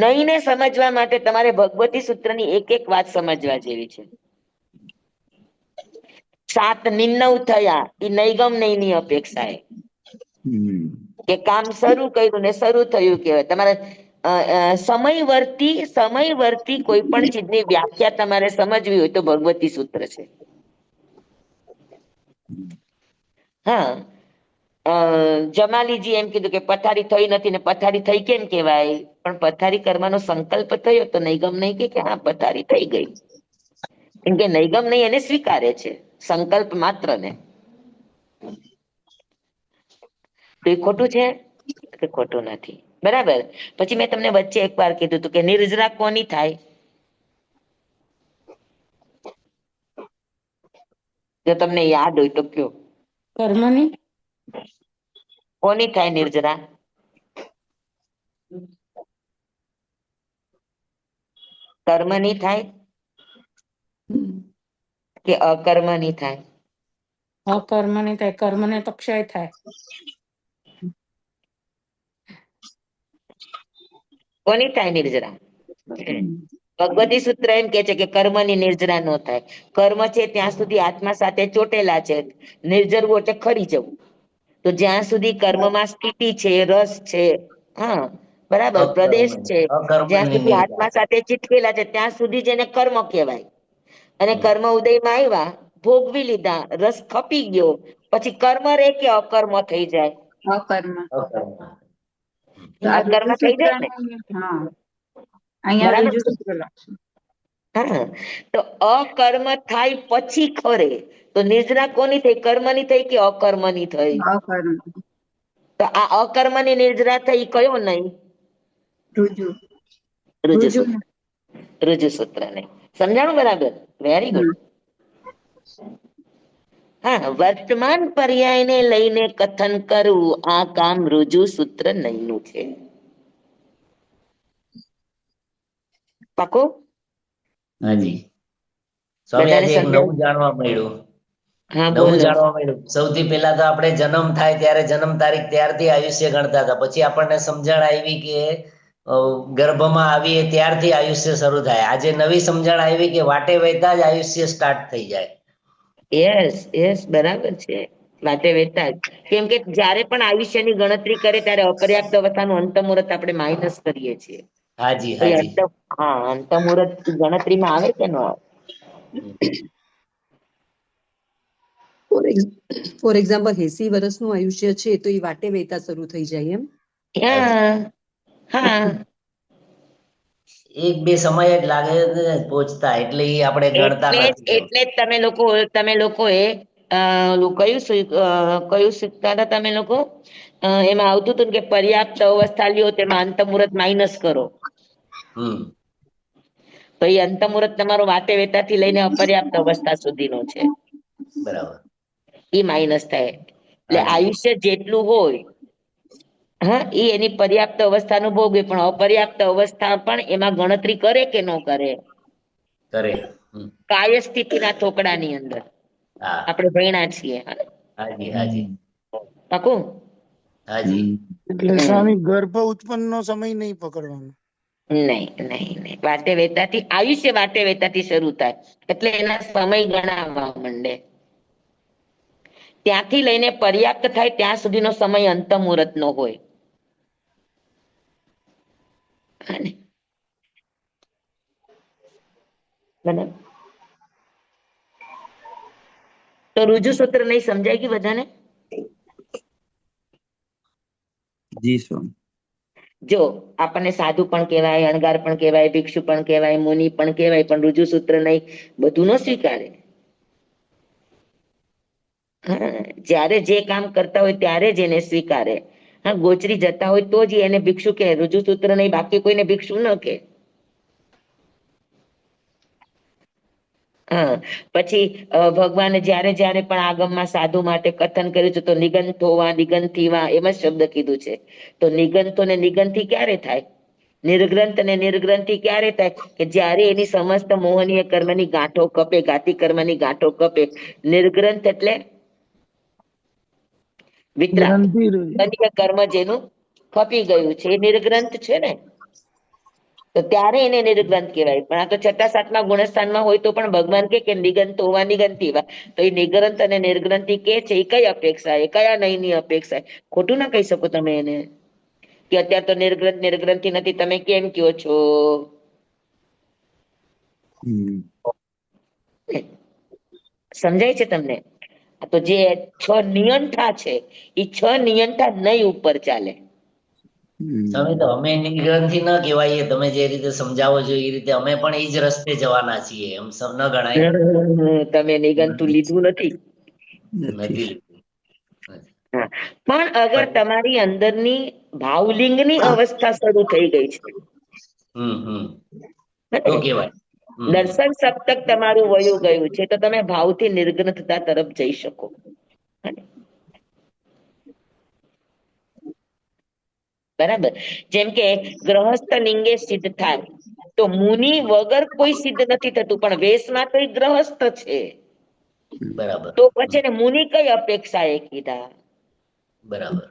નહીંને સમજવા માટે તમારે ભગવતી સૂત્રની એક એક વાત સમજવા જેવી છે. 7 નિર્ણવ થયા એ નૈગમ નહીંની અપેક્ષાએ, કે કામ શરૂ કર્યું ને શરૂ થયું કહેવાય. તમારે સમયવર્તી કોઈ પણ ચીજની વ્યાખ્યા તમારે સમજવી હોય તો ભગવતી સૂત્ર છે. હા, જમાલીજી એમ કીધું કે પથારી થઈ નથી ને પથારી થઈ કેમ કહેવાય? પણ પથારી કરવાનો સંકલ્પ થયો તો નૈગમ નહીં કે હા પથારી થઈ ગઈ, કેમ કે નૈગમ નહીં એને સ્વીકારે છે, સંકલ્પ માત્ર ને. તો એ ખોટું છે કે ખોટું નથી? બરાબર. પછી મેં તમને વચ્ચે એક વાર કીધું હતું કે નિર્જરા કોની થાય? જો તમને યાદ હોય તો કયો. કર્મની. કોની થાય નિર્જરા? કર્મની થાય કે અકર્મની થાય? અકર્મની થાય. કર્મને તો ક્ષય થાય. કોની થાય નિર્જરા? ભગવતી સૂત્ર એમ કે છે કે કર્મની નિર્જરા ન થાય. કર્મ છે ત્યાં સુધી આત્મા સાથે ચોટેલા છે, નિર્જરવું એટલે ખરી જવું. તો જ્યાં સુધી કર્મમાં સ્થિતિ છે, રસ છે, હા બરાબર, પ્રદેશ છે, જ્યાં અકર્મણ્ય સુધી નિર્જરા. આત્મા સાથે ચીટકેલા છે ત્યાં સુધી જેને કર્મ કહેવાય. અને કર્મ ઉદયમાં આવ્યા, ભોગવી લીધા, રસ ખપી ગયો, પછી કર્મ રે કે અકર્મ થઈ જાય? અકર્મ. અકર્મ. તો આ અકર્મ રુજુ થઈ સૂત્ર જાય ને? હા, અહીંયા બરાબર રુજુ છે. સૂત્ર લખશું. હા, તો અકર્મ થાય પછી ખરે તો નિર્જરા કોની થઈ? કર્મની થઈ કે અકર્મની થઈ? અકર્મ. તો આ અકર્મની નિર્જરા થઈ કયો નહીં? રુજુ. રુજુ રુજુ. સૂત્ર. રુજુ સૂત્ર નહીં. સમજાણું બરાબર? Very good. હા, વર્તમાન પર્યાયને લઈને કથન કરવું આ કામ રુજુ સૂત્ર નહીંનું છે. પાકું? હાજી. સ્વામી બધાને આજે એક સમજાય? નવું જાણવા મળ્યું. હા નવું બોલો. જાણવા મળ્યું. સૌથી પહેલા તો આપણે જન્મ થાય ત્યારે જન્મ તારીખ ત્યારથી આયુષ્ય ગણતા હતા. પછી આપણને સમજણ આવી કે ગર્ભમાં આવીએ ત્યારથી આયુષ્ય શરૂ થાય. આજે નવી સમજણ આવી કે વાટે વહેતા જ આયુષ્ય સ્ટાર્ટ થઈ જાય. યસ યસ, બરાબર છે. વાતે વેતા જ. કેમ કે જયારે પણ આયુષ્યની ગણતરી કરે ત્યારે અપર્યાપ્ત અવસ્થાનું અંત મુહૂર્ત આપણે માઇનસ કરીએ છીએ. હાજી તો એ હાજી. અંત મુહૂર્ત ગણતરીમાં આવે કે ન આવે? ફોર એક્ઝામ્પલ 80 વર્ષનું આયુષ્ય છે તો એ વાટે વહેતા શરૂ થઈ જાય એમ? હા હા. એક બે સમય જ લાગે છે પહોંચતા, એટલે એ આપણે ગણતા નથી. એટલે જ તમે લોકોએ ઓલું કયું શીખતા હતા તમે લોકો? એમાં આવતું હતું ને કે પર્યાપ્ત અવસ્થા લ્યો તેમાં અંત મુહૂર્ત માઇનસ કરો. હમ. તો એ અંત મુહૂર્ત તમારો વાતે વેતાથી લઈને અપર્યાપ્ત અવસ્થા સુધીનો છે. બરાબર. એ માઇનસ થાય. એટલે હાજી. આયુષ્ય જેટલું હોય, હા, એ એની પર્યાપ્ત અવસ્થાનું ભોગવે, પણ અપર્યાપ્ત અવસ્થા પણ એમાં ગણતરી કરે કે ન કરે? કરે. કાય સ્થિતિના થોકડાની અંદર હા. આપણે ભણ્યા છીએ. હાજી હાજી. પાકું? હાજી. એટલે સ્વામી ગર્ભ ઉત્પન્ન નો સમય નહીં પકડવાનો. નહીં. વાટે વેતાથી આયુષ્ય વાટે વેતાથી શરૂ થાય એટલે એના સમય ગણાવવા માંડે. ત્યાંથી લઈને પર્યાપ્ત થાય ત્યાં સુધીનો સમય અંત મુહૂર્ત નો હોય. બરાબર. તો રુજુ સૂત્ર નહીં સમજાય ગયું બધાને? જી સ્વામી. જો આપણને સાધુ પણ કહેવાય, અણગાર પણ કહેવાય, ભિક્ષુ પણ કહેવાય, મુનિ પણ કહેવાય, પણ રુજુ સૂત્ર નહીં બધું ન સ્વીકારે. જ્યારે જે કામ કરતા હોય ત્યારે જ એને સ્વીકારે. હા, ગોચરી જતા હોય તો જ એને ભિક્ષુ કહે, રુજુ સૂત્ર નહીં બાકી કોઈને ભિક્ષુ ન કહે. હા, પછી ભગવાને જ્યારે પણ આગમમાં સાધુ માટે કથન કર્યું છે તો નિગંથ હોવા નિગંથી વા એમ જ શબ્દ કીધું છે. તો નિગંથો ને નિગંથી ક્યારે થાય? નિર્ગ્રંથ અને નિર્ગ્રંથિ ક્યારે થાય? કે જ્યારે એની સમસ્ત મોહનીય કર્મની ગાંઠો કપે, ગાતી કર્મની ગાંઠો કપે. નિર્ગ્રંથ એટલે વિતરાગ ગ્રંથિ રહી. કનિય કર્મ જેનું ખપી ગયું છે એ નિર્ગ્રંથ છે ને, તો ત્યારે એને નિર્ગ્રંથ કહેવાય. પણ આ તો છઠ્ઠા સાતમા ગુણસ્થાનમાં હોય તો પણ ભગવાન કે નિગંત હોવા નિગંતી વા, તો એ નિગ્રંથ અને નિર્ગ્રંથિ કે છે એ કઈ અપેક્ષા, એ કયા નયની અપેક્ષા? ખોટું ના કહી શકો તમે એને કે અત્યારે તો નિર્ગ્રંથ નિર્ગ્રંથિ નથી, તમે કેમ કયો છો? સમજાય છે તમને? તો જે 6 નિયંઠા છે એ 6 નિયંઠા નહીં ઉપર ચાલે. સ્વામી તો અમે નિગ્રંથિ ન કહેવાય, તમે જે રીતે સમજાવો છો એ રીતે અમે પણ એ જ રસ્તે જવાના છીએ, એમ ન ગણાય. તમે નિગંતુ લીધું નથી. નથી લીધું. હા. પણ અગર તમારી અંદરની ભાવલિંગની અવસ્થા શરૂ થઈ ગઈ છે, તો કેવાય. દર્શન સપ્તક તમારું વયું ગયું છે, તો તમે ભાવથી નિર્ગ્રંથતા તરફ જઈ શકો. બરાબર. જેમ કે ગ્રહસ્થ લિંગે સિદ્ધ થાય, તો મુનિ વગર કોઈ સિદ્ધ નથી થતું, પણ વેશમાં તો એ ગ્રહસ્થ છે. બરાબર. તો પછી મુનિ કઈ અપેક્ષા એ કીધા? બરાબર.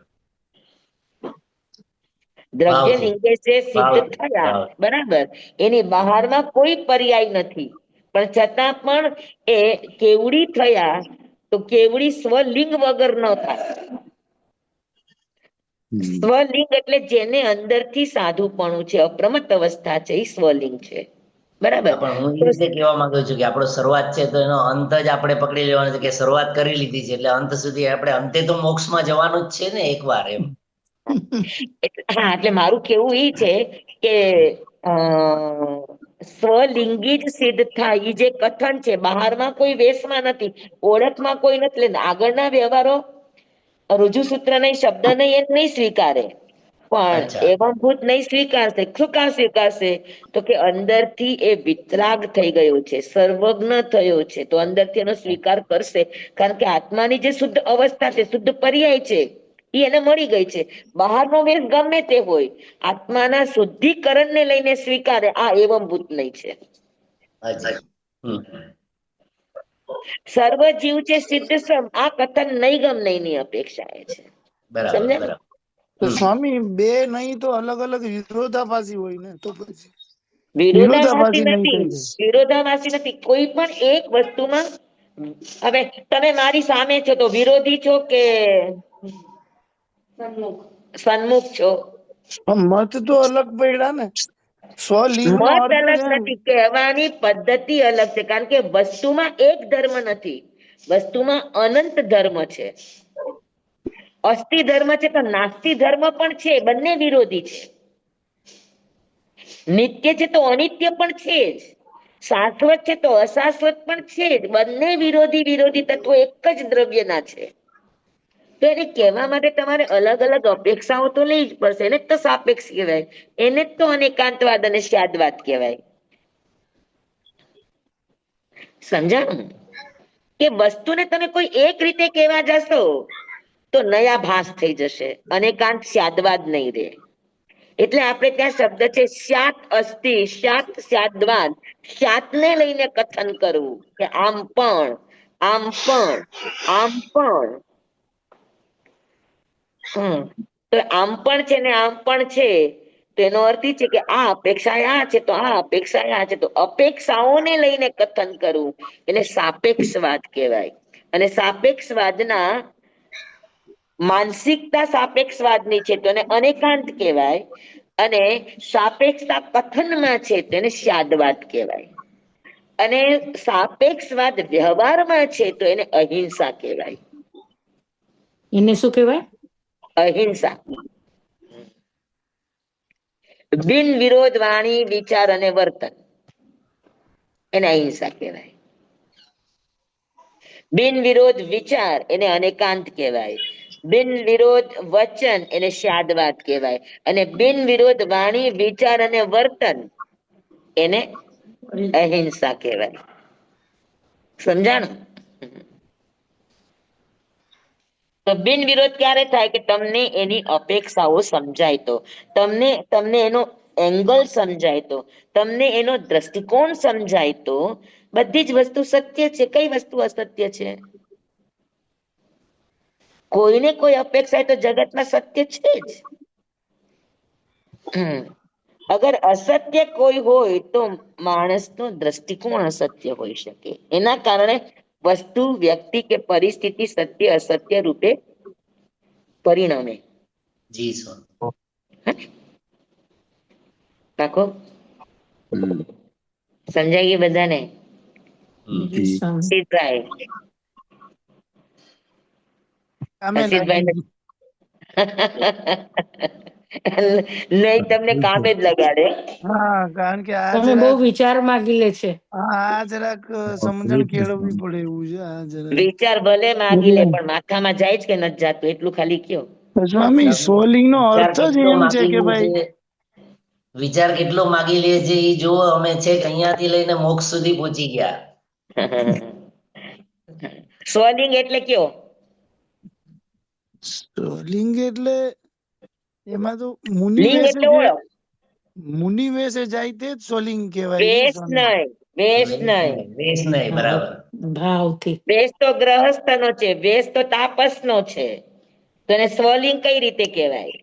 દ્રવ્ય ભાવથી. લિંગે છે સિદ્ધ થયા, બરાબર. એની બહારમાં કોઈ પર્યાય નથી, પણ છતાં પણ એ કેવડી થયા, તો કેવડી સ્વલિંગ વગર ન થાય. સ્વલિંગ એટલે જેને અંદરથી સાધુપણું છે, અપ્રમત્ત અવસ્થા છે, એ સ્વલિંગ છે. બરાબર. પણ હું એ રીતે કહેવા માંગુ છું કે આપણો શરૂઆત છે તો એનો અંત જ આપણે પકડી લેવાનો છે, કે શરૂઆત કરી લીધી છે એટલે અંત સુધી આપણે અંતે તો મોક્ષમાં જવાનું જ છે ને એકવાર, એમ. હા, એટલે મારું કેવું એ છે કે અ સ્વલિંગી જ સિદ્ધ થાય, એ જે કથન છે બહારમાં કોઈ વેશમાં નથી, ઓળખમાં કોઈ નથી, એટલે આગળના વ્યવહારો રુજુસૂત્ર નહીં, શબ્દ નહીં, એ નહીં સ્વીકારે, પણ અચ્છા. એવંભૂત નહીં સ્વીકારશે. શું કામ સ્વીકારશે? તો કે અંદરથી એ વિતરાગ થઈ ગયો છે, સર્વજ્ઞ થયો છે, તો અંદરથી એનો સ્વીકાર કરશે. કારણ કે આત્માની જે શુદ્ધ અવસ્થા છે, શુદ્ધ પર્યાય છે, એ એને મળી ગઈ છે. બહારનો વેશ ગમે તે હોય, આત્માના શુદ્ધિકરણને લઈને સ્વીકારે, આ એવંભૂત નહીં છે. અચ્છા. સર્વ જીવ છે સિદ્ધ સમ, આ કથન નૈગમ નૈની અપેક્ષા એ છે. બરાબર. સમજ્યા? બરાબર. તો સ્વામી બે નહીં તો અલગ અલગ વિરોધાભાસી હોય ને, તો પછી વિરોધાભાસી નહીં નથી, થઈ જાય. વિરોધાભાસી નથી. કોઈ પણ એક વસ્તુમાં, હવે તમે મારી સામે છો તો વિરોધી છો કે સન્મુખ છો? મત તો અલગ પડ્યા ને, સ્વલિંગ નો મત અર્થ અલગ છે. નથી, કહેવાની પદ્ધતિ અલગ છે. કારણ કે વસ્તુમાં એક ધર્મ નથી, વસ્તુમાં અનંત ધર્મ છે. અસ્થિ ધર્મ છે તો નાસ્તિ ધર્મ પણ છે, બંને વિરોધી છે. નિત્ય છે તો અનિત્ય પણ છે જ, શાશ્વત છે તો અશાશ્વત પણ છે જ. બંને વિરોધી વિરોધી તત્વો એક જ દ્રવ્યના છે. તો એને કહેવા માટે તમારે અલગ અલગ અપેક્ષાઓ તો લેવી જ પડશે. એને જ તો સાપેક્ષ કહેવાય, એને જ તો અનેકાંતવાદ અને સ્યાદવાદ કહેવાય. સમજાણું? કે વસ્તુને તમે કોઈ એક રીતે કહેવા જશો તો નયા ભાસ થઈ જશે, અનેકાંત સ્યાદવાદ નહીં રહે. એટલે આપણે ત્યાં શબ્દ છે સ્યાત અસ્તિ, સ્યાત સ્યાદવાદ. સ્યાતને લઈને કથન કરવું કે આમ પણ, આમ પણ, આમ પણ. તો આમ પણ છે ને આમ પણ છે, તો એનો અર્થ એ છે કે આ અપેક્ષા આ છે તો આ અપેક્ષા આ છે, તો અપેક્ષાઓને લઈને કથન કરવું એને સાપેક્ષવાદ કહેવાય. અને સાપેક્ષવાદના માનસિકતા સાપેક્ષવાદની છે તો એને અનેકાંત કહેવાય, અને સાપેક્ષતા કથનમાં છે તેને સ્યાદવાદ કહેવાય, અને સાપેક્ષવાદ વ્યવહારમાં છે તો એને અહિંસા કહેવાય. એને શું કહેવાય? અહિંસા. બિન વિરોધ વાણી, વિચાર અને વર્તન, એને અહિંસા કહેવાય. બિન વિરોધ વિચાર એને અનેકાંત કહેવાય, બિન વિરોધ વચન એને સ્યાદવાદ કહેવાય, અને બિન વિરોધ વાણી, વિચાર અને વર્તન એને અહિંસા કહેવાય. સમજાણું? તો બિન વિરોધ ક્યારે થાય? કે તમને એની અપેક્ષાઓ સમજાય તો, તમને એનો એંગલ સમજાય તો, તમને એનો દ્રષ્ટિકોણ સમજાય તો બધી જ વસ્તુ સત્ય છે. કઈ વસ્તુ અસત્ય છે? કોઈને કોઈ અપેક્ષા તો જગતમાં સત્ય છે જ. અગર અસત્ય કોઈ હોય તો માણસનો દ્રષ્ટિકોણ અસત્ય હોઈ શકે. એના કારણે વસ્તુ, વ્યક્તિ કે પરિસ્થિતિ સત્ય અસત્ય રૂપે પરિણમે. જી સર. પાકો સમજાઈ ગયું બધાને? હર્ષિતભાઈ, અમે લાગી હર્ષિતભાઈ નહીં તમને કામે જ લગાડે. હા, કારણ કે આ તમે બહુ જરાક વિચાર માગી લે છે. આ જરાક સમજણ કેળવવી પડે એવું છે. આ જરાક વિચાર ભલે માગી લે પણ માથામાં જાય જ કે નથી જાતું એટલું ખાલી કયો. સ્વામી સોલિંગ નો વિચાર અર્થ જ કેટલો એમ છે માગી કે લે ભાઈ છે, વિચાર કેટલો માગી લે છે એ જોવો. અમે છેક અહીંયાથી લઈને મોક્ષ સુધી પહોંચી ગયા. સ્વલિંગ એટલે કયો? લિંગ એટલે એમાં તો મુનિ લિંગ વેશે એટલે જે ઓળખ. મુનિ વેશે જાય તે જ સ્વલિંગ કહેવાય છે વેશ સ્વામી. નહીં, વેશ નહીં. વેશ નહીં, બરાબર. ભાવથી. વેશ તો ગ્રહસ્થ નો છે, વેશ તો તાપસ નો છે. તો એને સ્વલિંગ કઈ રીતે કહેવાય?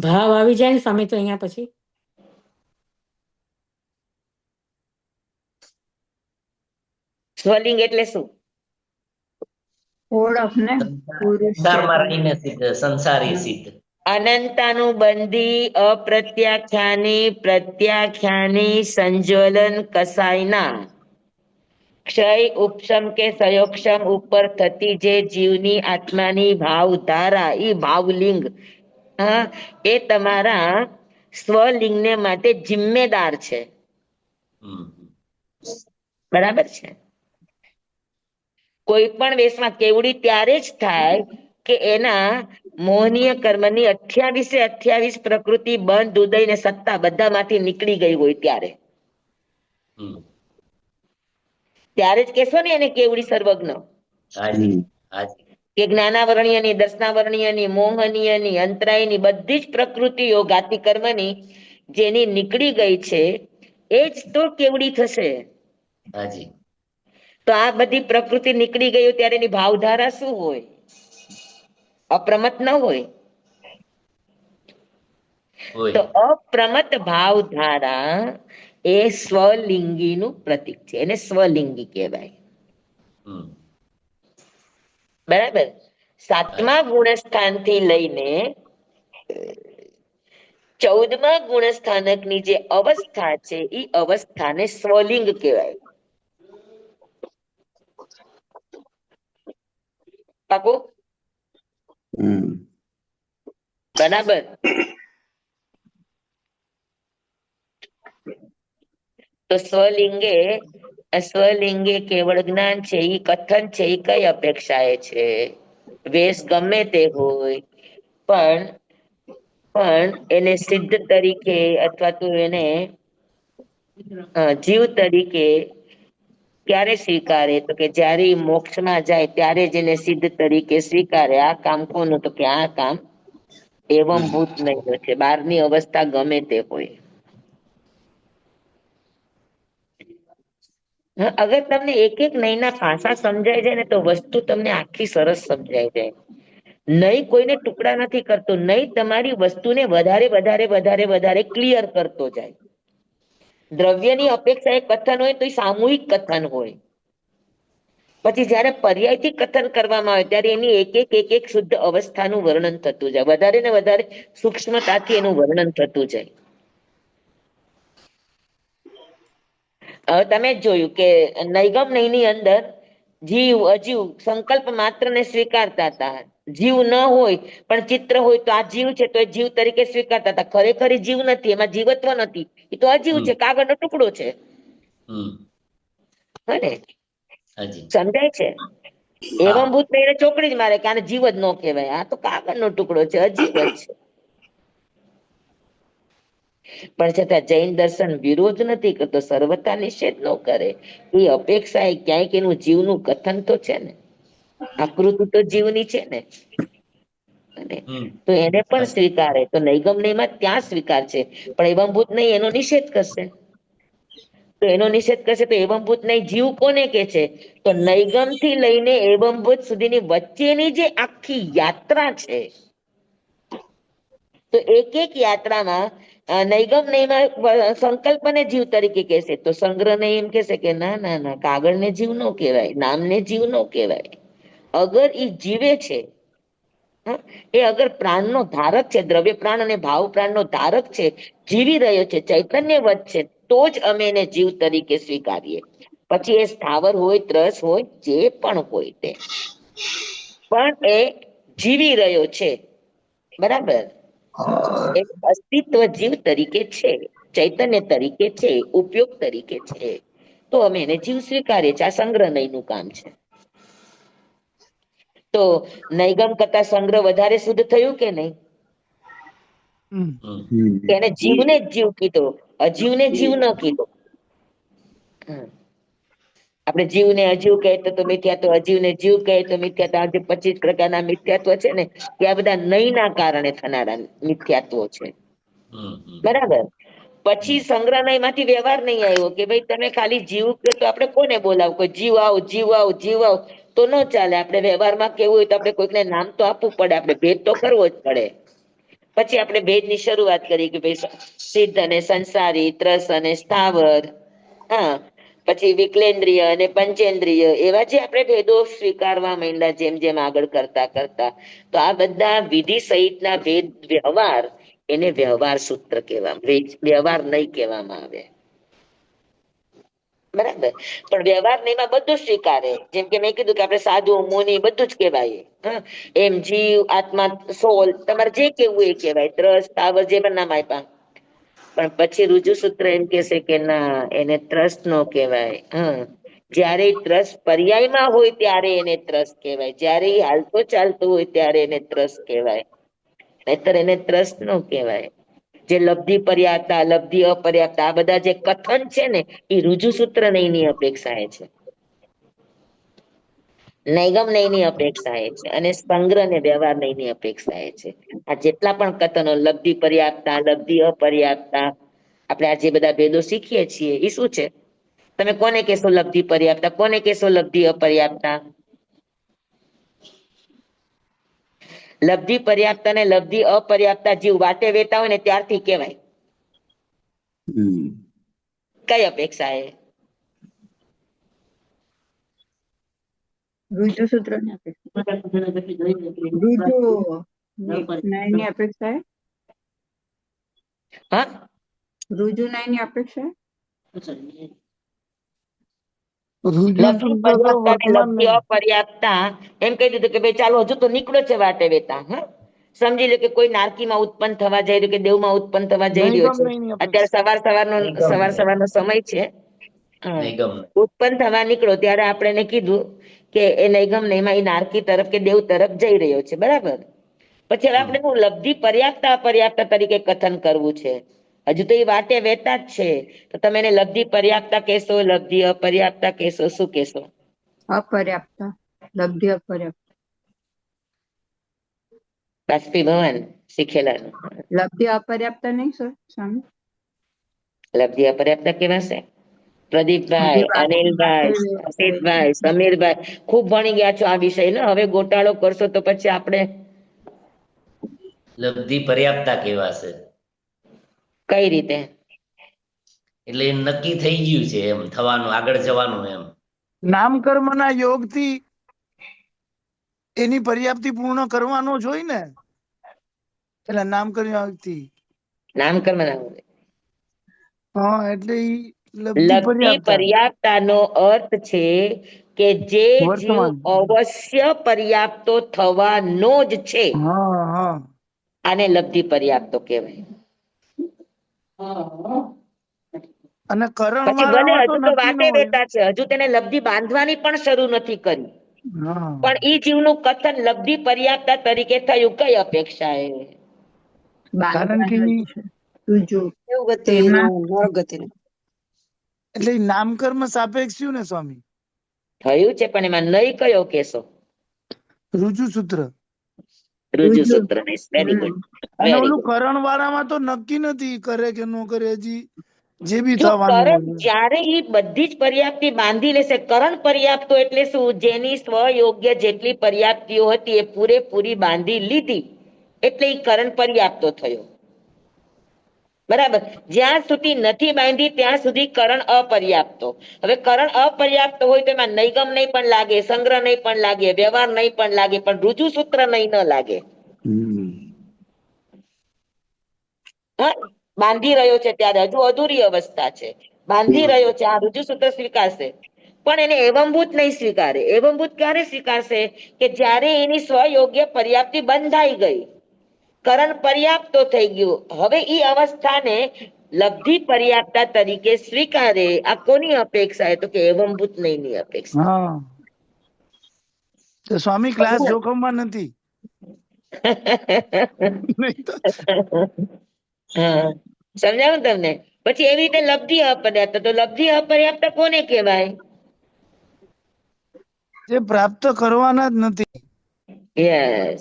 ભાવ આવી જાય ને સામે તો અહીંયા પછી સ્વલિંગ એટલે શું? ઓળખ ને પુરુષ સંસારમાં રહીને સિદ્ધ, સંસારી સિદ્ધ. અનંતાનુબંધી, અપ્રત્યાખ્યાની, પ્રત્યાખ્યાની, સંજ્વલન કસાયના ક્ષય, ઉપશમ કે સયોક્ષમ ઉપર થતી જે જીવની આત્માની ભાવધારા એ ભાવલિંગ, એ તમારા સ્વલિંગને માટે જિમ્મેદાર છે. બરાબર છે? કોઈ પણ વેશમાં કેવડી ત્યારે જ થાય કે એના મોહનીય કર્મની 28 પ્રકૃતિ, બંધ, ઉદય ને સત્તા બધામાંથી નીકળી ગઈ હોય ત્યારે જ કેશો ને એને કેવડી સર્વજ્ઞ. હાજી, હાજી. કે જ્ઞાનાવરણીયની, દર્શનાવરણીયની, મોહનીયની, અંતરાયની બધી જ પ્રકૃતિઓ ગાતિ કર્મની જેની નીકળી ગઈ છે એ જ તો કેવડી થશે. હાજી. તો આ બધી પ્રકૃતિ નીકળી ગઈ હોય ત્યારે એની ભાવધારા શું હોય? અપ્રમત ન હોય? તો અપ્રમત ભાવધારા એ સ્વલિંગીનું પ્રતીક છે, એને સ્વલિંગી કહેવાય. બરાબર? 7મા ગુણસ્થાનથી લઈને 14મા ગુણસ્થાનકની જે અવસ્થા છે એ અવસ્થાને સ્વલિંગ કહેવાય. પાકું? બરાબર. તો સ્વલિંગે કેવળ જ્ઞાન છે, એ કથન છે, એ કઈ અપેક્ષા એ છે? વેશ ગમે તે હોય પણ એને સિદ્ધ તરીકે અથવા તો એને જીવ તરીકે ક્યારે સ્વીકારે? તો કે જયારે મોક્ષમાં જાય ત્યારે જ એને સિદ્ધ તરીકે સ્વીકારે. આ કામ કોનું? તો કે આ કામ એવમ ભૂત નહીં છે, 12ની અવસ્થા ગમે તે હોય. અગર તમને એક એક નહીંના પાસા સમજાય જાય ને તો વસ્તુ તમને આખી સરસ સમજાય જાય. નહીં કોઈને ટુકડા નથી કરતો, નહીં તમારી વસ્તુને વધારે વધારે વધારે વધારે ક્લિયર કરતો જાય. દ્રવ્યની અપેક્ષા એ કથન હોય તો એ સામૂહિક કથન હોય. પછી જયારે પર્યાયથી કથન કરવામાં આવે ત્યારે એની એક એક શુદ્ધ અવસ્થાનું વર્ણન થતું જાય, વધારે ને વધારે સૂક્ષ્મતાથી એનું વર્ણન થતું જાય. હવે તમે જ જોયું કે નૈગમ નૈની અંદર જીવ અજીવ સંકલ્પ માત્ર ને સ્વીકારતા હતા. જીવ ન હોય પણ ચિત્ર હોય તો આ જીવ છે તો એ જીવ તરીકે સ્વીકારતા હતા. ખરેખર જીવ નથી, એમાં જીવત્વ નથી, એ તો અજીવ છે, કાગળનો ટુકડો છે. સમજાય છે? એવમ ભૂત ને એને ચોકડી જ મારે કે આને જીવ જ ન કહેવાય, આ તો કાગળનો ટુકડો છે, અજીવ જ છે. પણ છતાં જૈન દર્શન વિરોધ નથી કરતો, સર્વતા નિષેધ ન કરે. એ અપેક્ષા એ ક્યાંક એનું જીવનું કથન તો છે ને, આકૃતિ તો જીવની છે ને, તો એને પણ સ્વીકારે. તો નૈગમ નૈમાં ત્યાં સ્વીકાર છે, પણ એવમ ભૂત નહીં એનો નિષેધ કરશે. તો એનો નિષેધ કરશે તો એવંભૂત નહીં જીવ કોને કે છે? તો નૈગમ થી લઈને એવંભૂત સુધીની વચ્ચેની જે આખી યાત્રા છે, તો એક એક યાત્રામાં નૈગમ નહીમાં સંકલ્પને જીવ તરીકે કહેશે, તો સંગ્રહ નહીં એમ કહેશે કે ના ના ના, કાગળને જીવ નો કહેવાય, નામને જીવ નો કહેવાય. અગર ઈ જીવે છે, એ અગર પ્રાણનો ધારક છે, દ્રવ્ય પ્રાણ અને ભાવ પ્રાણનો ધારક છે, જીવી રહ્યો છે, ચૈતન્યવત છે, તો જ અમે એને જીવ તરીકે સ્વીકારીએ. પછી એ સ્થાવર હોય, ત્રસ હોય, જે પણ હોય તે, પણ એ જીવી રહ્યો છે, બરાબર. એક અસ્તિત્વ જીવ તરીકે છે, ચૈતન્ય તરીકે છે, ઉપયોગ તરીકે છે, તો અમે એને જીવ સ્વીકારીએ છીએ. આ સંગ્રહ નયનું કામ છે. તો નૈગમ કરતા સંગ્રહ વધારે શુદ્ધ થયું કે નહીં? એને જીવને જ જીવ કીધો, અજીવને જીવ ન કીધો. આપણે જીવને અજીવ કહેતો તો મિથ્યાત્વ, અજીવને જીવ કહે તો મિથ્યાત્વ. આ જે 25 પ્રકારના મિથ્યાત્વ છે ને, એ આ બધા નયના કારણે થનારા મિથ્યાત્વો છે, બરાબર. પછી સંગ્રહનય માંથી વ્યવહાર નહીં આવ્યો કે ભાઈ તમે ખાલી જીવ કહો તો આપણે કોને બોલાવો? કોઈ જીવ આવ, જીવ આવ, જીવ આવ તો ન ચાલે. આપણે વ્યવહારમાં કેવું હોય તો આપણે કોઈકને નામ તો આપવું પડે, આપણે ભેદ તો કરવો જ પડે. પછી આપણે ભેદની શરૂઆત કરી કે ભાઈ સિદ્ધ અને સંસારી, ત્રસ અને સ્થાવર, હા, પછી વિકલેન્દ્રિય અને પંચેન્દ્રિય, એવા જે આપણે ભેદો સ્વીકારવા માંડ્યા જેમ જેમ આગળ કરતા કરતા, તો આ બધા વિધિ સહિતના ભેદ વ્યવહાર, એને વ્યવહાર સૂત્ર કહેવામાં, વ્યવહાર નહીં કહેવામાં આવે, બરાબર. પણ વ્યવહાર નહીંમાં બધું સ્વીકારે. જેમ કે મેં કીધું કે આપણે સાધુ, મુનિ બધું જ કહેવાય. એમ જીવ, આત્મા, સોલ, તમારે જે કેવું એ કહેવાય, ત્રસ, સ્થાવર, જે પણ નામ આપ્યા. પણ પછી રુજુ સૂત્ર એમ કહેશે કે ના, એને ત્રસ નો કહેવાય. જયારે ત્રસ પર્યાયમાં હોય ત્યારે એને ત્રસ કહેવાય, જયારે હાલતો ચાલતો હોય ત્યારે એને ત્રસ કહેવાય, નહીતર એને ત્રસ નો કહેવાય. જે લબ્ધિ પર્યાપ્તા, લબ્ધિ અપર્યાપ્તા, આ બધા જે કથન છે ને, એ રુજુ સૂત્ર નયની અપેક્ષાએ છે, નૈગમ નયની અપેક્ષાએ છે, અને સંગ્રહ ને વ્યવહાર નયની અપેક્ષાએ છે. આ જેટલા પણ કથનો, લબ્ધિ પર્યાપ્તા, લબ્ધિ અપર્યાપ્તા, આપણે આ જે બધા ભેદો શીખીએ છીએ એ શું છે? તમે કોને કહેશો લબ્ધિ પર્યાપ્તા? કોને કહેશો લબ્ધિ અપર્યાપ્તા? લબ્ધિ પર્યાપ્તા ને લબ્ધિ અપર્યાપ્તા જીવ વાટે વેતા હોય ને ત્યારથી કહેવાય. કઈ અપેક્ષા એ? રુજુ સૂત્ર ની અપેક્ષા, રુજુ ન્યાયની અપેક્ષા, હા, રુજુ ન્યાયની અપેક્ષા, રુજુ લબ્ધિ સૂત્ર તો પર્યાપ્તા ને વર્તમાન લબ્ધિ નહીં. અપર્યાપ્તા એમ કહી દીધું કે ભાઈ ચાલો હજુ તો નીકળો છે વાટે વેતા. સમજી લો કે કોઈ નારકીમાં ઉત્પન્ન થવા જઈ રહ્યું, કે દેવમાં ઉત્પન્ન થવા જઈ રહ્યો નૈગમ છે. નયની અત્યારે અપેક્ષા. નિગમ સવારનો સમય છે. નિગમ ઉત્પન્ન થવા નીકળો ત્યારે આપણે એને કીધું કે એ નૈગમ નહીમાં એ નારકી તરફ કે દેવ તરફ જઈ રહ્યો છે, બરાબર. પછી હવે આપણે શું લબ્ધિ પર્યાપ્તા અપર્યાપ્તા તરીકે કથન કરવું છે? હજુ તો એ વાટે વેતા જ છે, તો તમે એને લબ્ધિ પર્યાપ્તા કહેશો, લબ્ધિ અપર્યાપ્તા કહેશો, શું કહેશો? અપર્યાપ્તા, લબ્ધિ અપર્યાપ્ત, બાષ્પીભવન શીખેલા લબ્ધિ અપર્યાપ્ત નહીં સર સ્વામી? લબ્ધિ અપર્યાપ્તા કેવાશે? પ્રદીપભાઈ, હજી અનિલભાઈ, અસિતભાઈ, સમીરભાઈ ખૂબ ભણી ગયા છો આ વિષય ને. હવે ગોટાળો કરશો તો પછી આપણે લબ્ધિ પર્યાપ્તા કહેવાશે. કઈ રીતે? એટલે એ નક્કી થઈ ગયું છે એમ થવાનું, આગળ જવાનું એમ. નામકર્મના યોગથી એની પર્યાપ્તિ પૂર્ણ કરવાનો જ હોય ને, એટલે નામકર્મ યોગથી. નામકર્મ હા, એટલે ઈ લબ્ધિ લબ્ધિ પર્યાપ્તા પર્યાપ્તાનો અર્થ છે કે જે જીવ વર્તમાન. અવશ્ય પર્યાપ્તો થવાનો જ છે, હા હા, આને લબ્ધિ પર્યાપ્તો કહેવાય. અને કરણ પછી ભલે વાળામાં તો હજુ તો નક્કી ન વાટે હોય. વેતા છે, હજુ તેને લબ્ધિ બાંધવાની પણ શરૂ નથી કરી, હા, પણ ઈ જીવનું કથન લબ્ધિ પર્યાપ્તા તરીકે થયું. કઈ અપેક્ષા એ? કારણ કે ઈ રુજુ દેવગતિ તેમાં નું, નરગતિ નું. એટલે ઈ નામકર્મ સાપેક્ષ થયું ને સ્વામી, થયું છે, પણ એમાં નહીં કયો કેશો? રુજુ સૂત્ર. રુજુ રુજુ. સૂત્ર. વેરી ગુડ, અને વેરી ઓલું ગુડ. કરણ વાળામાં તો નક્કી નથી કરે કે ન કરે, હજી જે બી જો થવાનું કરણ હોય. જ્યારે એ બધી જ પર્યાપ્તિ બાંધી લેશે, કરણ પર્યાપ્તો એટલે શું? જેની સ્વયોગ્ય જેટલી પર્યાપ્તિઓ હતી એ પૂરેપૂરી બાંધી લીધી એટલે એ કરણ પર્યાપ્તો થયો. બરાબર. જ્યાં સુધી નથી બાંધી ત્યાં સુધી કરણ અપર્યાપ્તો. હવે કરણ અપર્યાપ્ત હોય તો એમાં નૈગમ નહીં પણ લાગે, સંગ્રહ નહીં પણ લાગે, વ્યવહાર નહીં પણ લાગે, પણ રુજુ સૂત્ર નહીં ન લાગે. હા, બાંધી રહ્યો છે ત્યારે હજુ અધૂરી અવસ્થા છે, બાંધી રહ્યો છે, આ રુજુ સૂત્ર સ્વીકારશે, પણ એને એવંભૂત નહીં સ્વીકારે. એવંભૂત ક્યારે સ્વીકારશે? કે જ્યારે એની સ્વયોગ્ય પર્યાપ્તિ બંધાઈ ગઈ, કરણ પર્યાપ્તો થઈ ગયું, હવે એ અવસ્થાને લબ્ધિ પર્યાપ્તા તરીકે સ્વીકારે. આ કોની અપેક્ષા? એ તો કે એવંભૂત નહીંની અપેક્ષા. હા, તો સ્વામી ક્લાસ જોખમમાં નથી. નહીં તો હા, સમજાવું તમને? પછી એવી રીતે લબ્ધિ અપર્યાપ્ત. તો લબ્ધિ અપર્યાપ્ત કોને કહેવાય? જે પ્રાપ્ત કરવાના જ નથી. યસ,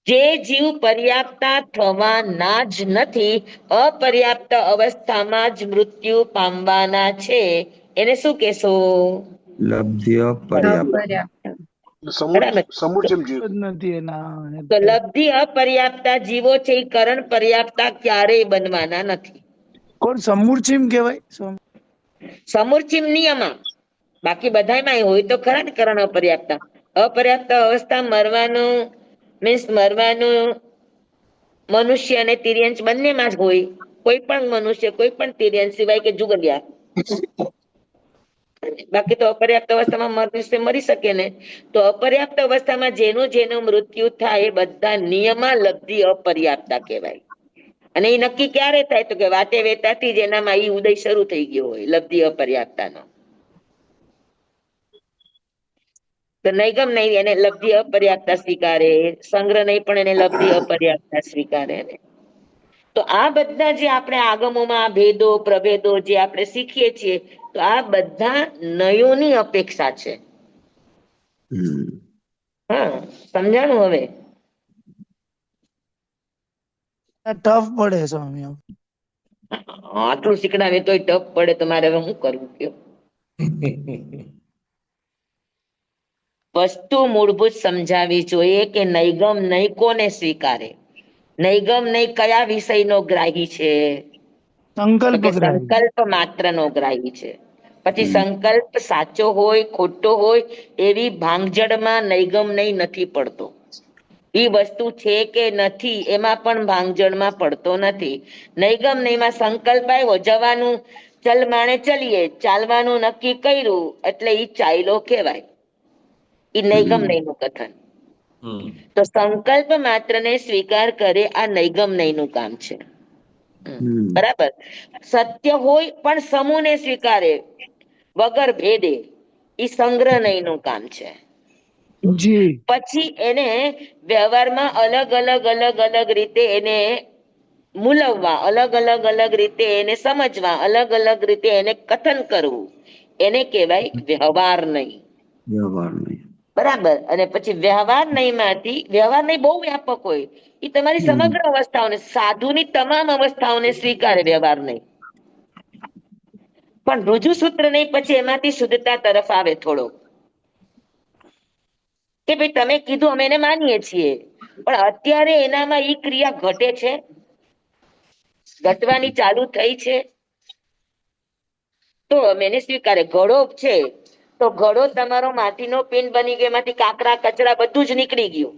જે જીવ પર્યાપ્તા થવાના જ નથી, અપર્યાપ્ત અવસ્થામાં જ મૃત્યુ પામવાના છે, એને શું કહેશો? લબ્ધિ અપર્યાપ્ત. બરાબર. સમૂર્ચિમ જીવ. જ નથી એના. તો લબ્ધિ અપર્યાપ્તા જીવો છે એ કરણ પર્યાપ્તા ક્યારેય બનવાના નથી. કોણ સમૂર્ચિમ કહેવાય? સ્વામી સમૂર્ચિમ નિયમા. બાકી બધામાં હોય તો ખરા ને કરણ અપર્યાપ્તા. અપર્યાપ્ત અવસ્થા મરવાનું મીન્સ મરવાનું મનુષ્ય અને તિર્યંશ બંનેમાં જ હોય. કોઈ પણ મનુષ્ય, કોઈ પણ તિર્યંશ, સિવાય કે જુગલિયા. બાકી તો અપર્યાપ્ત અવસ્થામાં મનુષ્ય મરી શકે ને. તો અપર્યાપ્ત અવસ્થામાં જેનું જેનું મૃત્યુ થાય એ બધા નિયમા લબ્ધિ અપર્યાપ્તા કહેવાય. અને એ નક્કી ક્યારે થાય? તો કે વાતે વેતાથી જ એનામાં ઈ ઉદય શરૂ થઈ ગયો હોય લબ્ધિ અપર્યાપ્તાનો. તો નૈગમ નહીં એને લબ્ધિ અપર્યાપ્તા સ્વીકારે, સંગ્રહ નહીં પણ એને લબ્ધિ અપર્યાપ્તા સ્વીકારે. તો આ બધા જે આપણે આગમોમાં ભેદો પ્રભેદો જે આપણે શીખીએ છીએ, તો આ બધા નયોની અપેક્ષા છે. હા, સમજાણું? હવે ટફ પડે સ્વામી. આટલું શીખડાવે તોય ટફ પડે તો મારે હવે શું કરવું કયો? વસ્તુ મૂળભૂત સમજાવી જોઈએ કે નૈગમ નહીં કોને સ્વીકારે? નૈગમ નહીં કયા વિષયનો ગ્રાહી છે? તો સંકલ્પ કે ગ્રાહી. સંકલ્પ માત્રનો ગ્રાહી છે. પછી સંકલ્પ સાચો હોય ખોટો હોય એવી ભાંગજડમાં નૈગમ નહીં નથી પડતો. એ વસ્તુ છે કે નથી એમાં પણ ભાંગજડમાં પડતો નથી. નૈગમ નહીંમાં સંકલ્પ આવ્યો, જવાનું ચલ માણે ચલીએ, ચાલવાનું નક્કી કર્યું એટલે ઈ ચાલ્યો કહેવાય. ઈ નૈગમ નહીંનું કથન. તો સંકલ્પ માત્રને સ્વીકાર કરે આ નૈગમ નહીંનું કામ છે. બરાબર. સત્ય હોય પણ સમૂહને સ્વીકારે વગર ભેદે, ઈ સંગ્રહ નહીંનું કામ છે. જી. પછી એને વ્યવહારમાં અલગ અલગ અલગ અલગ રીતે એને મૂલવવા, અલગ અલગ અલગ રીતે એને સમજવા, અલગ અલગ રીતે એને કથન કરવું, એને કહેવાય વ્યવહાર નહીં. વ્યવહાર નહીં. બરાબર. અને પછી વ્યવહાર નહીં માંથી, વ્યવહાર નહીં બહુ વ્યાપક હોય, એ તમારી સમગ્ર અવસ્થાઓને, સાધુની તમામ અવસ્થાઓને સ્વીકારે વ્યવહાર નહીં. પણ રુજુ સૂત્ર નહીં પછી એમાંથી શુદ્ધતા તરફ આવે થોડો, કે ભાઈ તમે કીધું અમે એને માનીએ છીએ, પણ અત્યારે એનામાં ઈ ક્રિયા ઘટે છે, ઘટવાની ચાલુ થઈ છે, તો અમે એને સ્વીકારે. ઘડો છે તો ઘડો તમારો માટીનો પિંડ બની ગયો, એમાંથી કાકરા કચરા બધું જ નીકળી ગયું,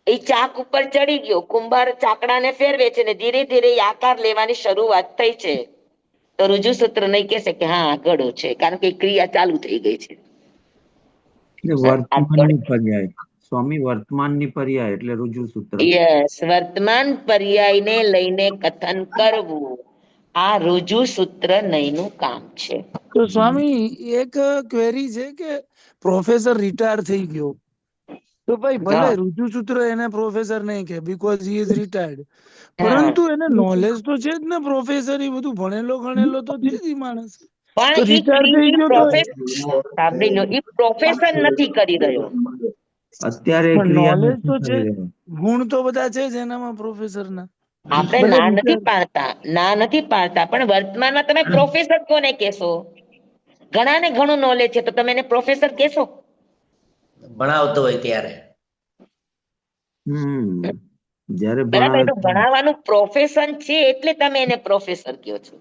એ ચાક ઉપર ચડી ગયો, કુંભાર ચાકડાને ફેરવે છે ને ધીરે ધીરે એ આકાર લેવાની શરૂઆત થઈ છે, તો રુજુ સૂત્ર નહીં કહેશે કે હા આ ઘડો છે, કારણ કે ક્રિયા ચાલુ થઈ ગઈ છે. વર્તમાનની પર્યાય સ્વામી, વર્તમાનની પર્યાય એટલે રુજુ સૂત્ર. યસ, વર્તમાન પર્યાયને લઈને કથન કરવું આ રુજુ સૂત્ર નહીંનું કામ છે. તો સ્વામી એક ક્વેરી છે કે પ્રોફેસર રિટાયર થઈ ગયો, તો ભાઈ ભલે રુજુ સૂત્ર એને પ્રોફેસર નહીં કે બીકોઝ હી ઇઝ રિટાયર્ડ, પરંતુ એને નોલેજ તો છે જ ને પ્રોફેસર, એ બધું ભણેલો ગણેલો તો છે જ ઈ માણસ. તો પણ રિટાયર થઈ ગયો તો સાંભળી લો, એ પ્રોફેશન નથી કરી રહ્યો. અત્યારે પણ ક્રિયા નોલેજ તો નથી છે, કરી રહ્યો. ગુણ તો બધા છે જ એનામાં પ્રોફેસર ના. આપણે બધા ના નથી વિચાર પાડતા, ના નથી પાડતા, પણ વર્તમાનમાં તમે પ્રોફેસર કોને કહેશો? ઘણાને ઘણું નોલેજ છે તો તમે એને પ્રોફેસર કહેશો? ભણાવતો હોય ત્યારે. જ્યારે બરાબર, ભણાવે તો ભણાવવાનું પ્રોફેશન છે એટલે તમે એને પ્રોફેસર કહો છો.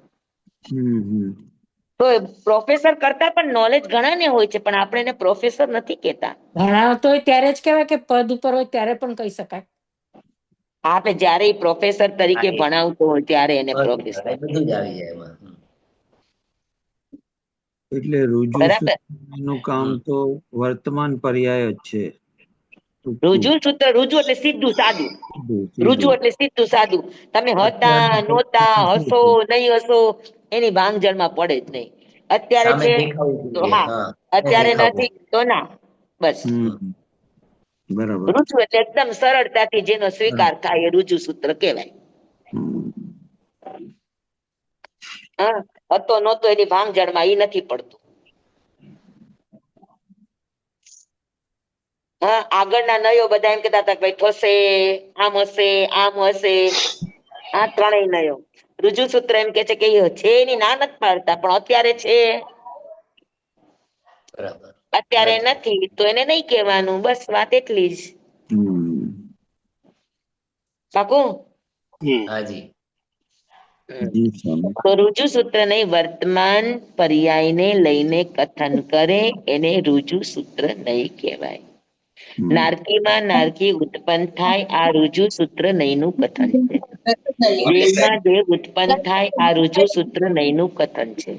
તો પ્રોફેસર કરતા પણ નોલેજ ઘણાને હોય છે, પણ આપણે એને પ્રોફેસર નથી કહેતા. ભણાવતો હોય ત્યારે જ કહેવાય કે પદ ઉપર હોય ત્યારે પણ કહી શકાય. આપણે જ્યારે પ્રોફેસર તરીકે હા, ભણાવતો હોય ત્યારે એને એ પ્રોફેસર. બધું જ આવી જાય એમાં. એટલે રુજુ બરાબર. નું કામ તો વર્તમાન પર્યાય જ છે. રુજુ સૂત્ર, રુજુ એટલે સીધું સાદું. રુજુ સીધું. એટલે સીધું સાદું. તમે હતા, નહોતા, હશો, નહીં હશો, એની ભાંગજળમાં પડે જ નહીં. અત્યારે સામે છે દેખાવું તો જોઈએ. હા, હા, અત્યારે દેખાવું. નથી તો ના, બસ. બરાબર. રુજુ એટલે એકદમ સરળતાથી જેનો સ્વીકાર થાય એ રુજુ સૂત્ર કહેવાય. હા, હતો નહોતો એની ભાંગજળમાં ઈ નથી પડતું. હા, આગળના નયો બધા એમ કહેતા હતા કે ભાઈ થશે, આમ હશે, આમ હશે. આ ત્રણેય નયો. રુજુ સૂત્ર એમ કે છે કે છે એની ના નથી પાડતા, પણ અત્યારે છે, બરાબર. અત્યારે નથી તો એને નહીં કહેવાનું, બસ વાત એટલી જ. પાકું? હાજી. જી સ્વામી. તો રુજુ સૂત્ર નહીં, વર્તમાન પર્યાયને લઈને કથન કરે એને રુજુ સૂત્ર નહીં કહેવાય. નારકીમાં નારકી ઉત્પન્ન થાય, આ રુજુ સૂત્ર નહીંનું કથન છે. દેવમાં દેવ ઉત્પન્ન થાય, આ રુજુ સૂત્ર નહીંનું કથન છે.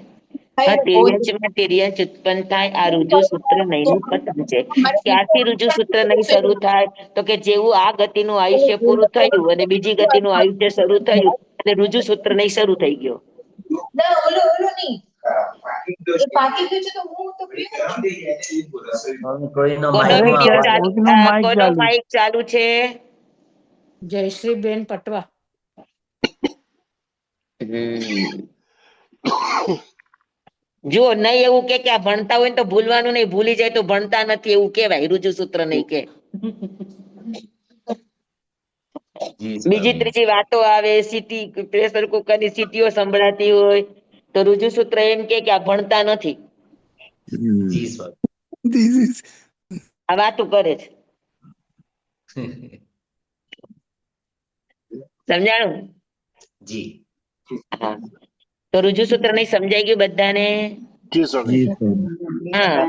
હા, તિર્યંચમાં તિર્યંચ ઉત્પન્ન થાય, આ રુજુ સૂત્ર નહીંનું કથન છે. ક્યારથી રુજુ સૂત્ર નહીં શરૂ થાય? તો કે જેવું આ ગતિનું આયુષ્ય પૂરું થયું અને બીજી ગતિનું આયુષ્ય શરૂ થયું એટલે રુજુ સૂત્ર નહીં શરૂ થઈ ગયો. કોઈનો કોનો માઇકમાં વિડિયો અવાજ ચાલુ, કોઈકનો માઇક કોનો ચાલુ. માઇક ચાલુ છે? જયશ્રીબેન પટવા. જુઓ, નહીં એવું કે આ ભણતા હોય ને તો ભૂલવાનું નહીં, ભૂલી જાય તો ભણતા નથી એવું કેવાય, રુજુ સૂત્ર નહીં કે. જી બીજી સ્વામી. ત્રીજી વાતો આવે, સીટી પ્રેશર કુકરની સીટીઓ સંભળાતી હોય તો રુજુ સૂત્ર એમ કે આ ભણતા નથી, જી સ્વામી. This is આ વાતું કરે છે. સમજાણું? જી. હા, તો રુજુ સૂત્ર નહીં સમજાઈ ગયું બધાને? જી સ્વામી. હા,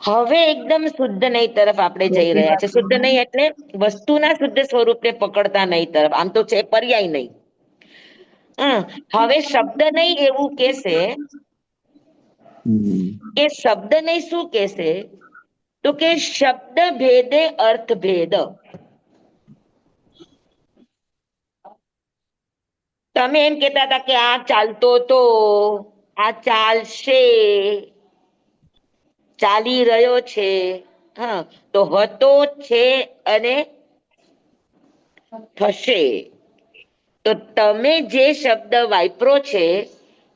હવે એકદમ શુદ્ધ નહીં તરફ આપણે જઈ રહ્યા છે. શુદ્ધ નહીં એટલે વસ્તુના શુદ્ધ સ્વરૂપને પકડતા નહીં તરફ. આમ તો છે પર્યાય નહીં. હવે શબ્દ નહીં એવું કેશે કે શબ્દ નહીં શું કેશે? તો કે શબ્દ ભેદે અર્થ ભેદ. તમે એમ કેતા હતા કે આ ચાલતો તો, આ ચાલશે, ચાલી રહ્યો છે. હા, તો હતો, છે અને થશે. તો તમે જે શબ્દ વાપરો છે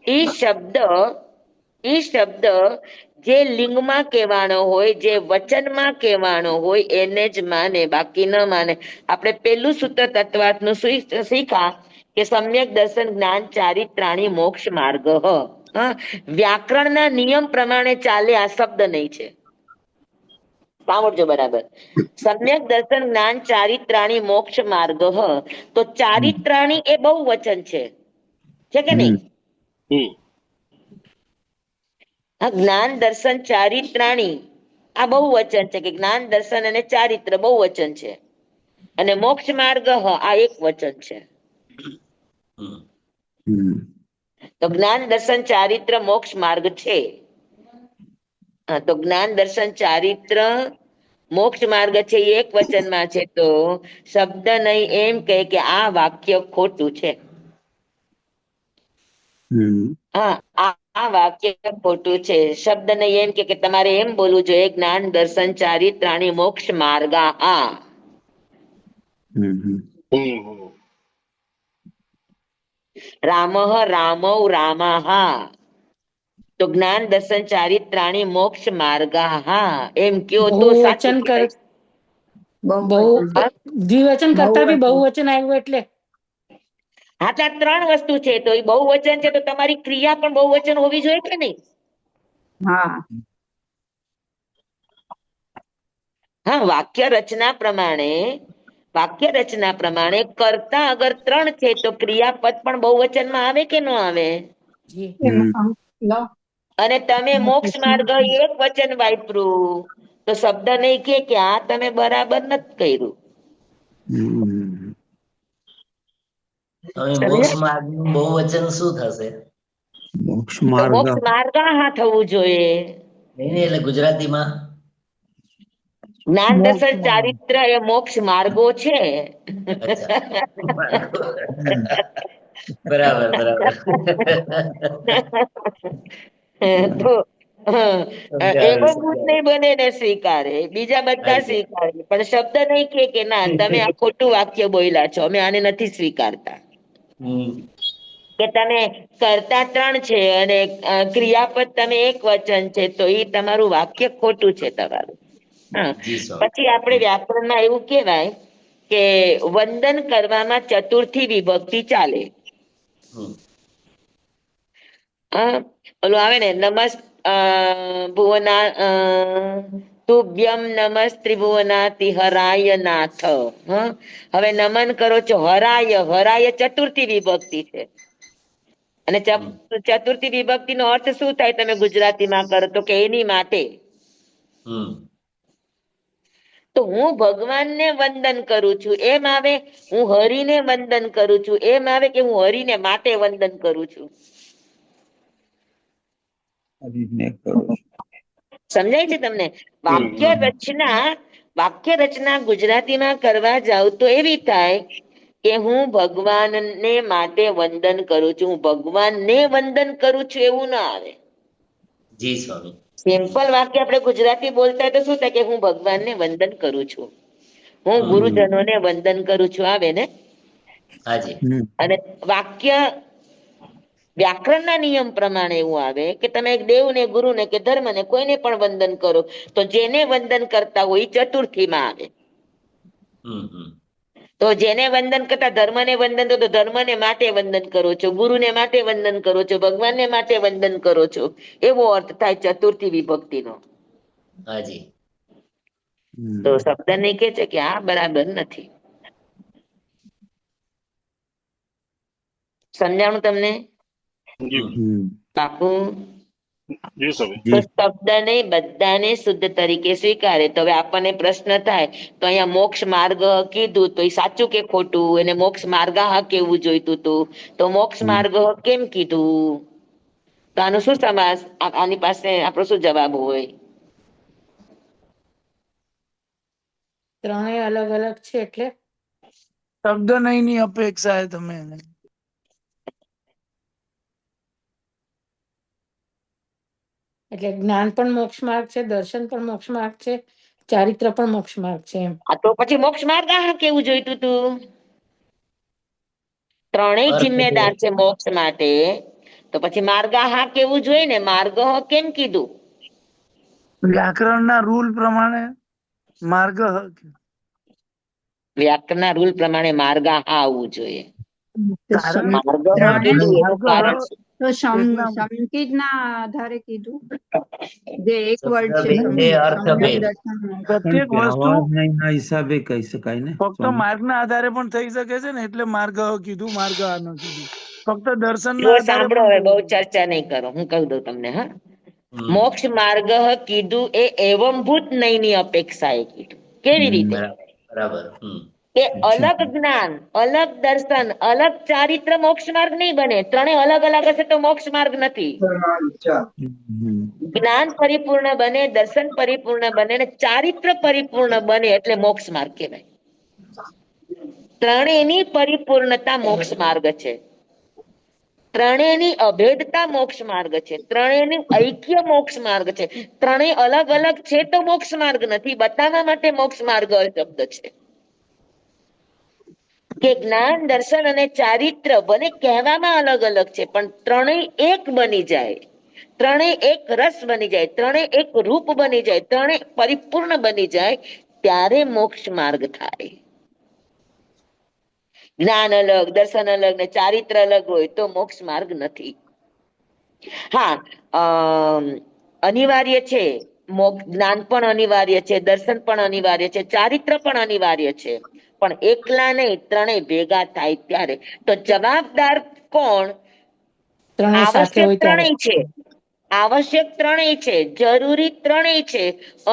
એ શબ્દ જે લિંગમાં કહેવાનો હોય, જે વચનમાં કહેવાનો હોય એને જ માને, બાકી ન માને. આપણે પેલું સૂત્ર તત્વાર્થનું શીખા કે સમ્યક દર્શન જ્ઞાન ચારિત્રાણી મોક્ષ માર્ગ. વ્યાકરણના નિયમ પ્રમાણે ચાલે આ શબ્દ નહીં છે. સાંભળજો બરાબર. સમ્યક દર્શન જ્ઞાન ચારિત્રાણી મોક્ષ માર્ગ. તો ચારિત્રાણી એ બહુ વચન છે કે નહીં? આ જ્ઞાન દર્શન ચારિત્રાણી આ બહુ વચન છે કે જ્ઞાન દર્શન અને ચારિત્ર બહુ વચન છે, અને મોક્ષ માર્ગ આ એક વચન છે. તો જ્ઞાન દર્શન ચારિત્ર મોક્ષ માર્ગ છે. તો જ્ઞાન દર્શન ચારિત્ર મોક્ષ માર્ગ છે એ એક વચનમાં છે, તો શબ્દ નહીં એમ કહે કે આ વાક્ય ખોટું છે. હા, આ વાક્ય ખોટું છે. શબ્દ નહીં એમ કે તમારે એમ બોલવું જોઈએ જ્ઞાન દર્શન ચારિત્રાણી મોક્ષ માર્ગા. રામ રામૌ રામા. તો જ્ઞાન દર્શન ચારિત્રાણી મોક્ષ માર્ગા એમ કયો તો સાચું કહેવાય. બહુ દ્વિવચન કરતા બી બહુવચન આવ્યું એટલે હા તો આ 3 વસ્તુ છે, તો એ બહુવચન છે તો તમારી ક્રિયા પણ બહુવચન હોવી જોઈએ કે નહીં? હા. હા, વાક્ય રચના પ્રમાણે કર્તા અગર 3 છે તો ક્રિયાપદ પણ બહુવચનમાં આવે કે ન આવે? જી એમાં લો અને તમે મોક્ષ માર્ગ એક વચન વાપર્યું તો શબ્દ નહીં કે આ તમે બરાબર નથી કર્યું. હવે મોક્ષ સમજ્યા? માર્ગનું બહુવચન શું થશે? મોક્ષ તો માર્ગ મોક્ષ માર્ગ હા થવું જોઈએ. નહીં એટલે ગુજરાતીમાં જ્ઞાન મોક્ષ દર્શન ચારિત્ર એ મોક્ષ માર્ગો છે. અચ્છા બરાબર બરાબર તો એવો સમજાયું ભૂત નહીં બને ને સ્વીકારે, બીજા બધા સમજાયું. સ્વીકારે, પણ શબ્દ નહીં કે ના તમે આ ખોટું વાક્ય બોલ્યા છો, અમે આને નથી સ્વીકારતા. હમ કે તમે કર્તા 3 છે અને ક્રિયાપદ તમે એક વચન છે તો એ તમારું વાક્ય ખોટું છે તમારું. હા, જી સ્વામી. પછી આપણે વ્યાકરણમાં એવું કહેવાય કે વંદન કરવામાં ચતુર્થી વિભક્તિ ચાલે. હમ ઓલું આવે ને ભુવના તુભ્યમ નમસ ત્રિભુવનાતિ હરાય નાથ. હવે નમન કરો છો હરાય ચતુર્થી વિભક્તિ છે. અને હમ ચતુર્થી વિભક્તિ નો અર્થ શું થાય તમે ગુજરાતીમાં કરો તો કે એની માટે. હમ તો હું ભગવાનને વંદન કરું છું એમ આવે, હું હરિને વંદન કરું છું એમ આવે, કે હું હરિને માટે વંદન કરું છું? હરીને કરું છું. સમજાય છે તમને? વાક્ય રચના ગુજરાતીમાં કરવા જાવ તો એવી થાય કે હું ભગવાનને માટે વંદન કરું છું, હું ભગવાનને વંદન કરું છું એવું ના આવે. જી સ્વામી. સિમ્પલ વાક્ય આપણે ગુજરાતી બોલતા હોય તો શું થાય કે હું ભગવાનને વંદન કરું છું, હું ગુરુજનોને વંદન કરું છું, આવે ને? હાજી. અને વાક્ય વ્યાકરણના નિયમ પ્રમાણે એવું આવે કે તમે એક દેવને, ગુરુને કે ધર્મને કોઈને પણ વંદન કરો તો જેને વંદન કરતા હોય એ ચતુર્થીમાં આવે. હમ તો જેને વંદન કરતા ધર્મને વંદન કરો તો ધર્મને માટે વંદન કરો છો, ગુરુને માટે વંદન કરો છો, ભગવાનને માટે વંદન કરો છો, એવો અર્થ થાય ચતુર્થી વિભક્તિનો. હાજી. તો શબ્દ નહીં કે છે કે આ બરાબર નથી. સમજાણું તમને બાપુ? તો શબ્દ નહીં બધાને શુદ્ધ તરીકે સ્વીકારે. તો હવે આપણને પ્રશ્ન થાય તો અહીંયા મોક્ષ માર્ગ કીધું તો એ સાચું કે ખોટું? એને મોક્ષ માર્ગ કેવું જોઈતું હતું, તો મોક્ષ માર્ગ કેમ કીધું? તો આનું શું સમાસ, આની પાસે આપણો શું જવાબ હોય? ત્રણેય અલગ અલગ છે એટલે શબ્દ નહીં ની અપેક્ષા એ તમે એને. એટલે જ્ઞાન પણ મોક્ષ માર્ગ છે, દર્શન પણ મોક્ષ માર્ગ છે, ચારિત્ર પણ મોક્ષ માર્ગ છે એમ. આ તો પછી મોક્ષ માર્ગ કેવું જોઈતું તું? ત્રણેય અર્થ જિમ્મેદાર છે મોક્ષ માટે, તો પછી માર્ગ કેવું જોઈએ ને? માર્ગ કેમ કીધું? વ્યાકરણના રૂલ પ્રમાણે માર્ગ વ્યાકરણના રૂલ પ્રમાણે માર્ગ આવવું જોઈએ. તો કારણ માર્ગ ત્રણેય કીધું એનું માર્ગ કારણ છે. તો એટલા સમકીજના આધારે કીધું, જે એક વર્ડ છે શબ્દભેદ સમકીજ, અર્થભેદ. દર્શન. પ્રત્યેક વસ્તુ ના હિસાબે કહી શકાય ને ફક્ત સ્વામી? માર્ગના આધારે પણ થઈ શકે છે ને, એટલે માર્ગ કીધું, માર્ગ ન કીધું. ફક્ત દર્શનના જો આધારે સાંભળો, પણ હવે થઈ બહુ શકે. ચર્ચા નહીં કરો, હું કહી દઉં તમને. હા, હમ મોક્ષ માર્ગ કીધું એ એવંભૂત નહીંની અપેક્ષાએ કીધું. કેવી રીતે? બરાબર બરાબર. કે અલગ જ્ઞાન, અલગ દર્શન, અલગ ચારિત્ર મોક્ષ માર્ગ નહીં બને. ત્રણેય અલગ અલગ હશે તો મોક્ષ માર્ગ નથી. જ્ઞાન પરિપૂર્ણ બને, દર્શન પરિપૂર્ણ બને અને ચારિત્ર પરિપૂર્ણ બને એટલે મોક્ષ માર્ગ કહેવાય. ત્રણેયની પરિપૂર્ણતા મોક્ષ માર્ગ છે. ત્રણેયની અભેદતા મોક્ષ માર્ગ છે. ત્રણેયનું ઐક્ય મોક્ષ માર્ગ છે. ત્રણેય અલગ અલગ છે તો મોક્ષ માર્ગ નથી. બતાવવા માટે મોક્ષ માર્ગ શબ્દ છે. કે જ્ઞાન, દર્શન અને ચારિત્ર બને કહેવામાં અલગ અલગ છે, પણ ત્રણેય એક બની જાય, ત્રણેય એક રસ બની જાય, ત્રણેય એક રૂપ બની જાય, ત્રણેય પરિપૂર્ણ બની જાય ત્યારે મોક્ષ માર્ગ થાય. જ્ઞાન અલગ, દર્શન અલગ ને ચારિત્ર અલગ હોય તો મોક્ષ માર્ગ નથી. હા, અનિવાર્ય છે, જ્ઞાન પણ અનિવાર્ય છે, દર્શન પણ અનિવાર્ય છે, ચારિત્ર પણ અનિવાર્ય છે, પણ એકલા નહીં, ત્રણેય ભેગા થાય ત્યારે. તો જવાબદાર કોણ? ત્રણેય સાથે આવશ્યક હોય ત્યારે. ત્રણેય છે, આવશ્યક ત્રણેય છે, જરૂરી ત્રણેય છે,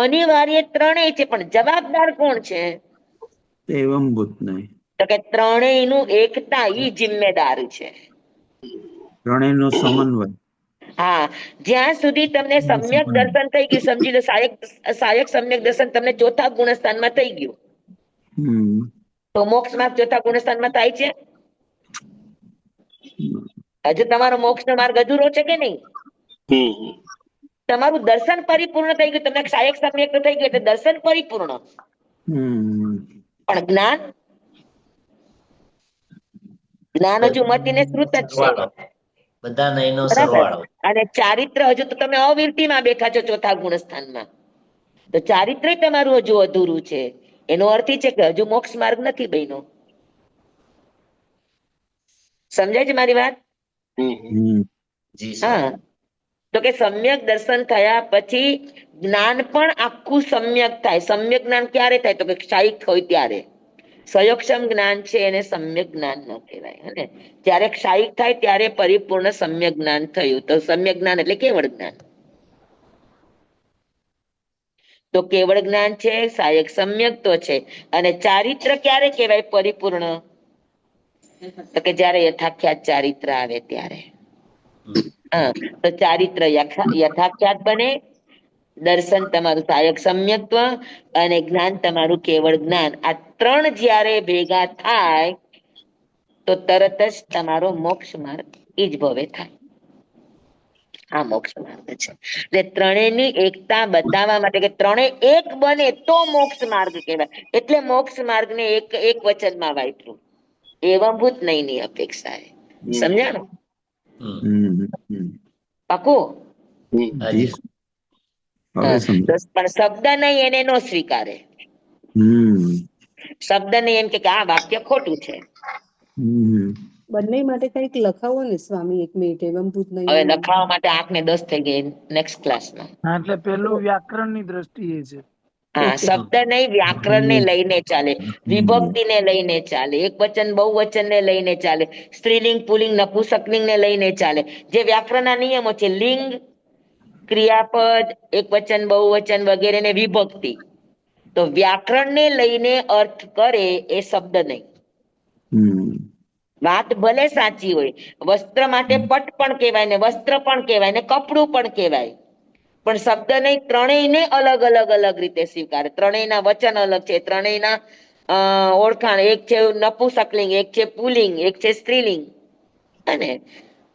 અનિવાર્ય ત્રણેય છે, પણ જવાબદાર કોણ છે? એવંભૂત નહીં. તો કે ત્રણેયનું એકતા ઈ જિમ્મેદાર છે. ત્રણેયનો સમન્વય. હા, જ્યાં સુધી તમને સમ્યક દર્શન થઈ ગયું, સમજી લો સાયક સમ્યક દર્શન તમને ચોથા ગુણસ્થાનમાં થઈ ગયું, તો મોક્ષ માર્ગ ચોથા ગુણસ્થાનમાં થાય છે? હજુ તમારો મોક્ષ નો માર્ગ અધૂરો છે કે નહીં? તમારું દર્શન પરિપૂર્ણ થઈ ગયું, તમને સાયક સમ્યક તો થઈ ગયું એટલે દર્શન પરિપૂર્ણ, પણ જ્ઞાન હજુ મતીને શ્રુત જ છે. સરવાળો. બધા નયનો બરાબર. સરવાળો. અને ચારિત્ર હજુ તો તમે અવિરતિમાં બેઠા છો ચોથા ગુણસ્થાનમાં, તો ચારિત્ર તમારું હજુ અધૂરું છે. એનો અર્થ એ છે કે હજુ મોક્ષ માર્ગ નથી બન્યો. સમજાય છે મારી વાત? જી હા, તો કે સમ્યક દર્શન થયા પછી જ્ઞાન પણ આખું સમ્યક થાય. સમ્યક જ્ઞાન ક્યારે થાય? તો કે ક્ષાયિક હોય ત્યારે. સયોક્ષમ જ્ઞાન છે એને સમ્યક જ્ઞાન ન કહેવાય, હે. જ્યારે ક્ષાયિક થાય ત્યારે પરિપૂર્ણ સમ્યક જ્ઞાન થયું. તો સમ્યક જ્ઞાન એટલે કેવળ જ્ઞાન. તો કેવળ જ્ઞાન છે, સહાયક સમ્યક તો છે. અને ચારિત્ર ક્યારે કહેવાય પરિપૂર્ણ? તો કે જ્યારે યથાખ્યાત ચારિત્ર આવે ત્યારે. હા, તો ચારિત્ર યથાખ્યાત બને, દર્શન તમારું સહાયક સમ્યક્ત્વ અને જ્ઞાન તમારું કેવળ જ્ઞાન. આ ત્રણ જ્યારે ભેગા થાય તો તરત જ તમારો મોક્ષ માર્ગ ઈ જ ભવે થાય. આ મોક્ષ માર્ગ છે. એટલે ત્રણેયની એકતા બતાવવા માટે કે ત્રણેય એક બને તો મોક્ષ માર્ગ કહેવાય. એટલે મોક્ષ માર્ગને એક વચનમાં વાપર્યું, એવંભૂત નહીંની અપેક્ષાએ. સમજાણું? પાકું? હાજી. પણ શબ્દ નહીં એને નો સ્વીકારે. શબ્દ નહીં એમ કે આ વાક્ય ખોટું છે. બંને માટે કઈક લખાવો ને સ્વામી, એક મિનિટ. એવંભૂત હવે નહીં. લખાવવા માટે 8 ને 10 થઈ ગઈ નેક્સ્ટ ક્લાસમાં. હા, એટલે પેલું વ્યાકરણની દ્રષ્ટિએ છે. હા, શબ્દ નહીં, વ્યાકરણ ને લઈને ચાલે, વિભક્તિ ને લઈને ચાલે, એક વચન બહુવચન ને લઈને ચાલે, સ્ત્રીલિંગ પુલ્લિંગ નપુંસકલિંગ ને લઈને ચાલે. જે વ્યાકરણના નિયમો છે, લિંગ, ક્રિયાપદ, એક વચન બહુવચન વગેરે ને વિભક્તિ, તો વ્યાકરણ ને લઈને અર્થ કરે એ શબ્દ નહીં. વાત ભલે સાચી હોય, વસ્ત્ર માટે પટ પણ કહેવાય ને વસ્ત્ર પણ કહેવાય ને કપડું પણ કહેવાય, પણ શબ્દ નહીં. ત્રણેયને અલગ અલગ અલગ રીતે સ્વીકારે. ત્રણેયના વચન અલગ છે, ત્રણેયના ઓળખાણ, એક છે નપુંસકલિંગ, એક છે પુલ્લિંગ, એક છે સ્ત્રીલિંગ, અને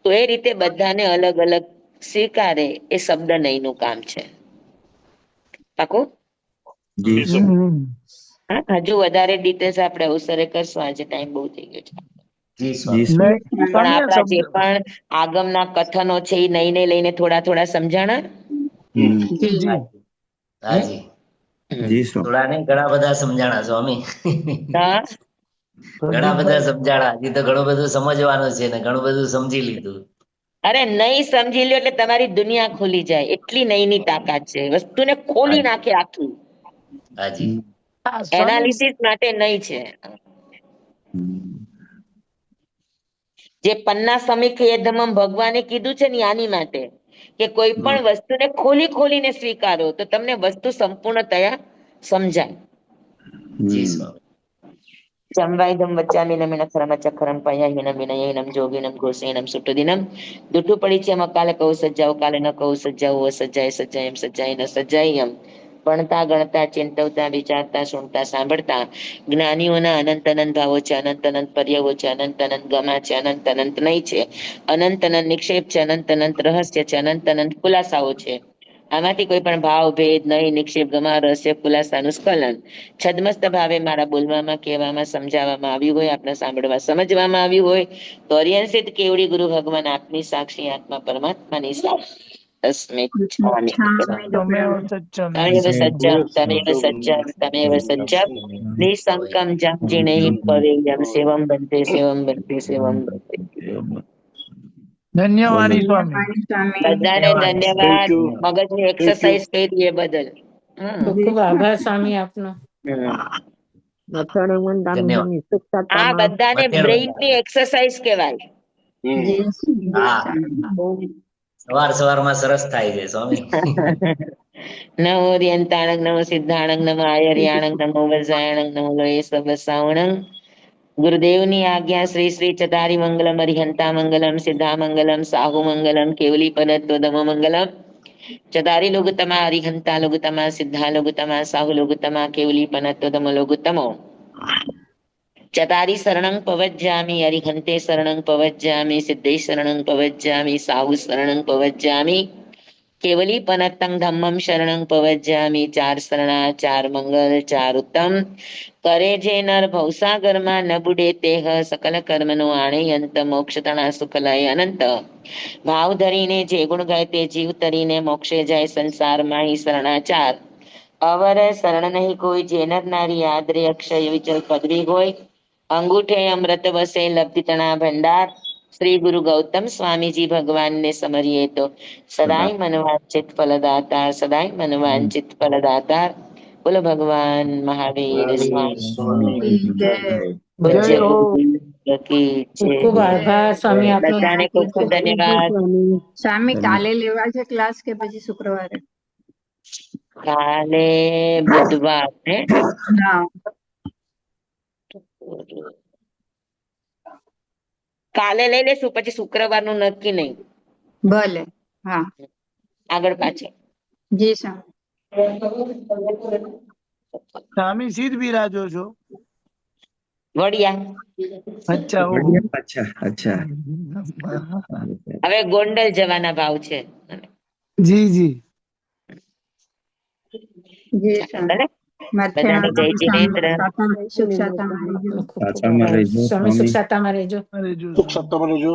તો એ રીતે બધાને અલગ અલગ સ્વીકારે એ શબ્દ નહીંનું કામ છે. પાકું? હા, હજુ વધારે ડિટેલ્સ આપણે અવસરે કરશું. આજે ટાઈમ બહુ થઈ ગયો છે. પણ આપણા જે પણ આગમના કથનો છે એ નઈને લઈને થોડા થોડા સમજાણા. હાજી. થોડા નહીં, ઘણા બધા સમજાણા સ્વામી. હા, ઘણા બધા સમજાણા. હજી તો ઘણું બધું સમજવાનું છે ને ઘણું બધું સમજી લીધું. અરે નહીં સમજી લ્યો એટલે તમારી દુનિયા ખુલી જાય, એટલી નહીંની તાકાત છે. વસ્તુને ખોલી નાખે આખી. હાજી. એનાલિસિસ માટે નહીં છે. જે પન્ના સમીખ એ ધમમ ભગવાને કીધું છે ને આની માટે, કે કોઈ પણ વસ્તુને ખોલી ખોલીને સ્વીકારો તો તમને વસ્તુ સંપૂર્ણતયા સમજાય. જી સ્વામી. ચંવાઈદમ વચ્ચામીનમ નખરમ ચખરમ પયાહીનમ વિનયનમ જોગીનમ ઘોષીનમ સુટુદિનમ દુઠું પડી છે એમાં કાલે કહું સજાવ, કાલે ન કહું સજાવ, સજાય સજાય એમ સજાય ન સજાય એમ. ભણતા ગણતા ચિંતવતા વિચારતા સુણતા સાંભળતા જ્ઞાનીઓના અનંત અનંત ભાવો છે, અનંત અનંત પર્યાવો છે, અનંત અનંત ગમા છે, અનંત અનંત નહીં છે, અનંત અનંત નિક્ષેપ છે, અનંત અનંત રહસ્ય છે, અનંત અનંત ખુલાસાઓ છે. આમાંથી કોઈ પણ ભાવ ભેદ નહીં, નિક્ષેપ ગમા રહસ્ય ખુલાસાનું સ્ખલન છદમસ્ત ભાવે મારા બોલવામાં, કહેવામાં, સમજાવવામાં આવ્યું હોય, આપણે સાંભળવા સમજવામાં આવ્યું હોય તો અરિયંસિત કેવડી ગુરુ ભગવાન આપની સાક્ષી આત્મા પરમાત્માની સાક્ષી તસ્મૈચ્છામિ તમેવ સત્યમ તમેવ સત્યમ તમેવ સત્યમ તમેવ સત્યમ નિસંકમ જમ જીણૈ પવેયમ સેવમ બનતે સેવમ બનતે સેવમ બનતે. ધન્યવાદ સ્વામી. સ્વામી બધાને ધન્યવાદ મગજની એક્સરસાઇઝ કરી એ બદલ. ખૂબ ખૂબ આભાર સ્વામી આપનો. ધન્યવાદ. આ બધાને બ્રેઇન ની એક્સરસાઇઝ કહેવાય. હા, સવાર સવારમાં સરસ થાય છે સ્વામી. નમો રિયંતાણંગ નમો સિદ્ધાણંગ નમો આયર્યાણંગ નમો વજ્રાયણંગ નમો લોય સબસાવણંગ. ગુરુદેવની આજ્ઞા શ્રી શ્રી ચતારી મંગલમ અરિહંતા મંગલમ સિદ્ધા મંગલમ સાહુ મંગલમ કેવલી પદત્વદમ મંગલમ. ચતારી લોગુતમા અરિહંતા લોગુતમા સિદ્ધા લોગુતમા સાહુ લોગુતમા કેવલી પનત્વદમ લોગુતમો. ચતારી શરણં પવજ્જામિ અરિહંતે શરણં પવજ્જામિ સિદ્ધે શરણં પવજ્જામિ સાહુ શરણં પવજ્જામિ કેવલી પનત્તં ધમ્મં શરણં પવજ્જામિ. ચાર શરણા ચાર મંગલ ચાર ઉત્તમ. કરે જે નર ભવસાગરમાં ન બુડે તેહ સકલ કર્મનો આણે અંત મોક્ષ તણા સુખલય અનંત. ભાવ ધરીને જે ગુણ ગાય તે જીવ તરીને મોક્ષે જાય સંસારમાં હિ શરણાચાર. અવર શરણ નહીં કોઈ જે નર નારી આદરે અક્ષય વિચલ પદવી હોય. અંગૂઠે અમૃત વસે લબ્ધિ તણા ભંડાર. શ્રી ગુરુ ગૌતમ સ્વામીજી ભગવાનને સમરીએ તો સદાય મનવાંચિત ફલદાતા સદાય મનવાંચિત ફલદાતા. બોલો ભગવાન મહાવીર સ્વામી જય. જય પૂજ્ય હો. ગુરુદેવ કી ખૂબ જય. ખૂબ આભાર સ્વામી આપનો. બધાને ખૂબ ખૂબ ધન્યવાદ. સ્વામી કાલે લેવા છે ક્લાસ કે પછી શુક્રવારે? કાલે બુધવાર ને હા, કાલે લઈ લેશું પછી શુક્રવારનું નક્કી નહીં. ભલે. હા, આગળ પાછળ. જી સ્વામી. સ્વામી સીધ બિરાજો છો. વડિયા. અચ્છા ઓ. અચ્છા અચ્છા. હવે ગોંડલ જવાના ભાવ છે. જી જી. જી સ્વામી. બધાને જય જિનેન્દ્ર. સુખ સાતામાં રહેજો. ખૂબ ખૂબ સાચામાં આભાર. રહેજો સ્વામી સુખ સ્વામી. સાતામાં રહેજો. અરે જો સુખ સત્તામાં રહેજો.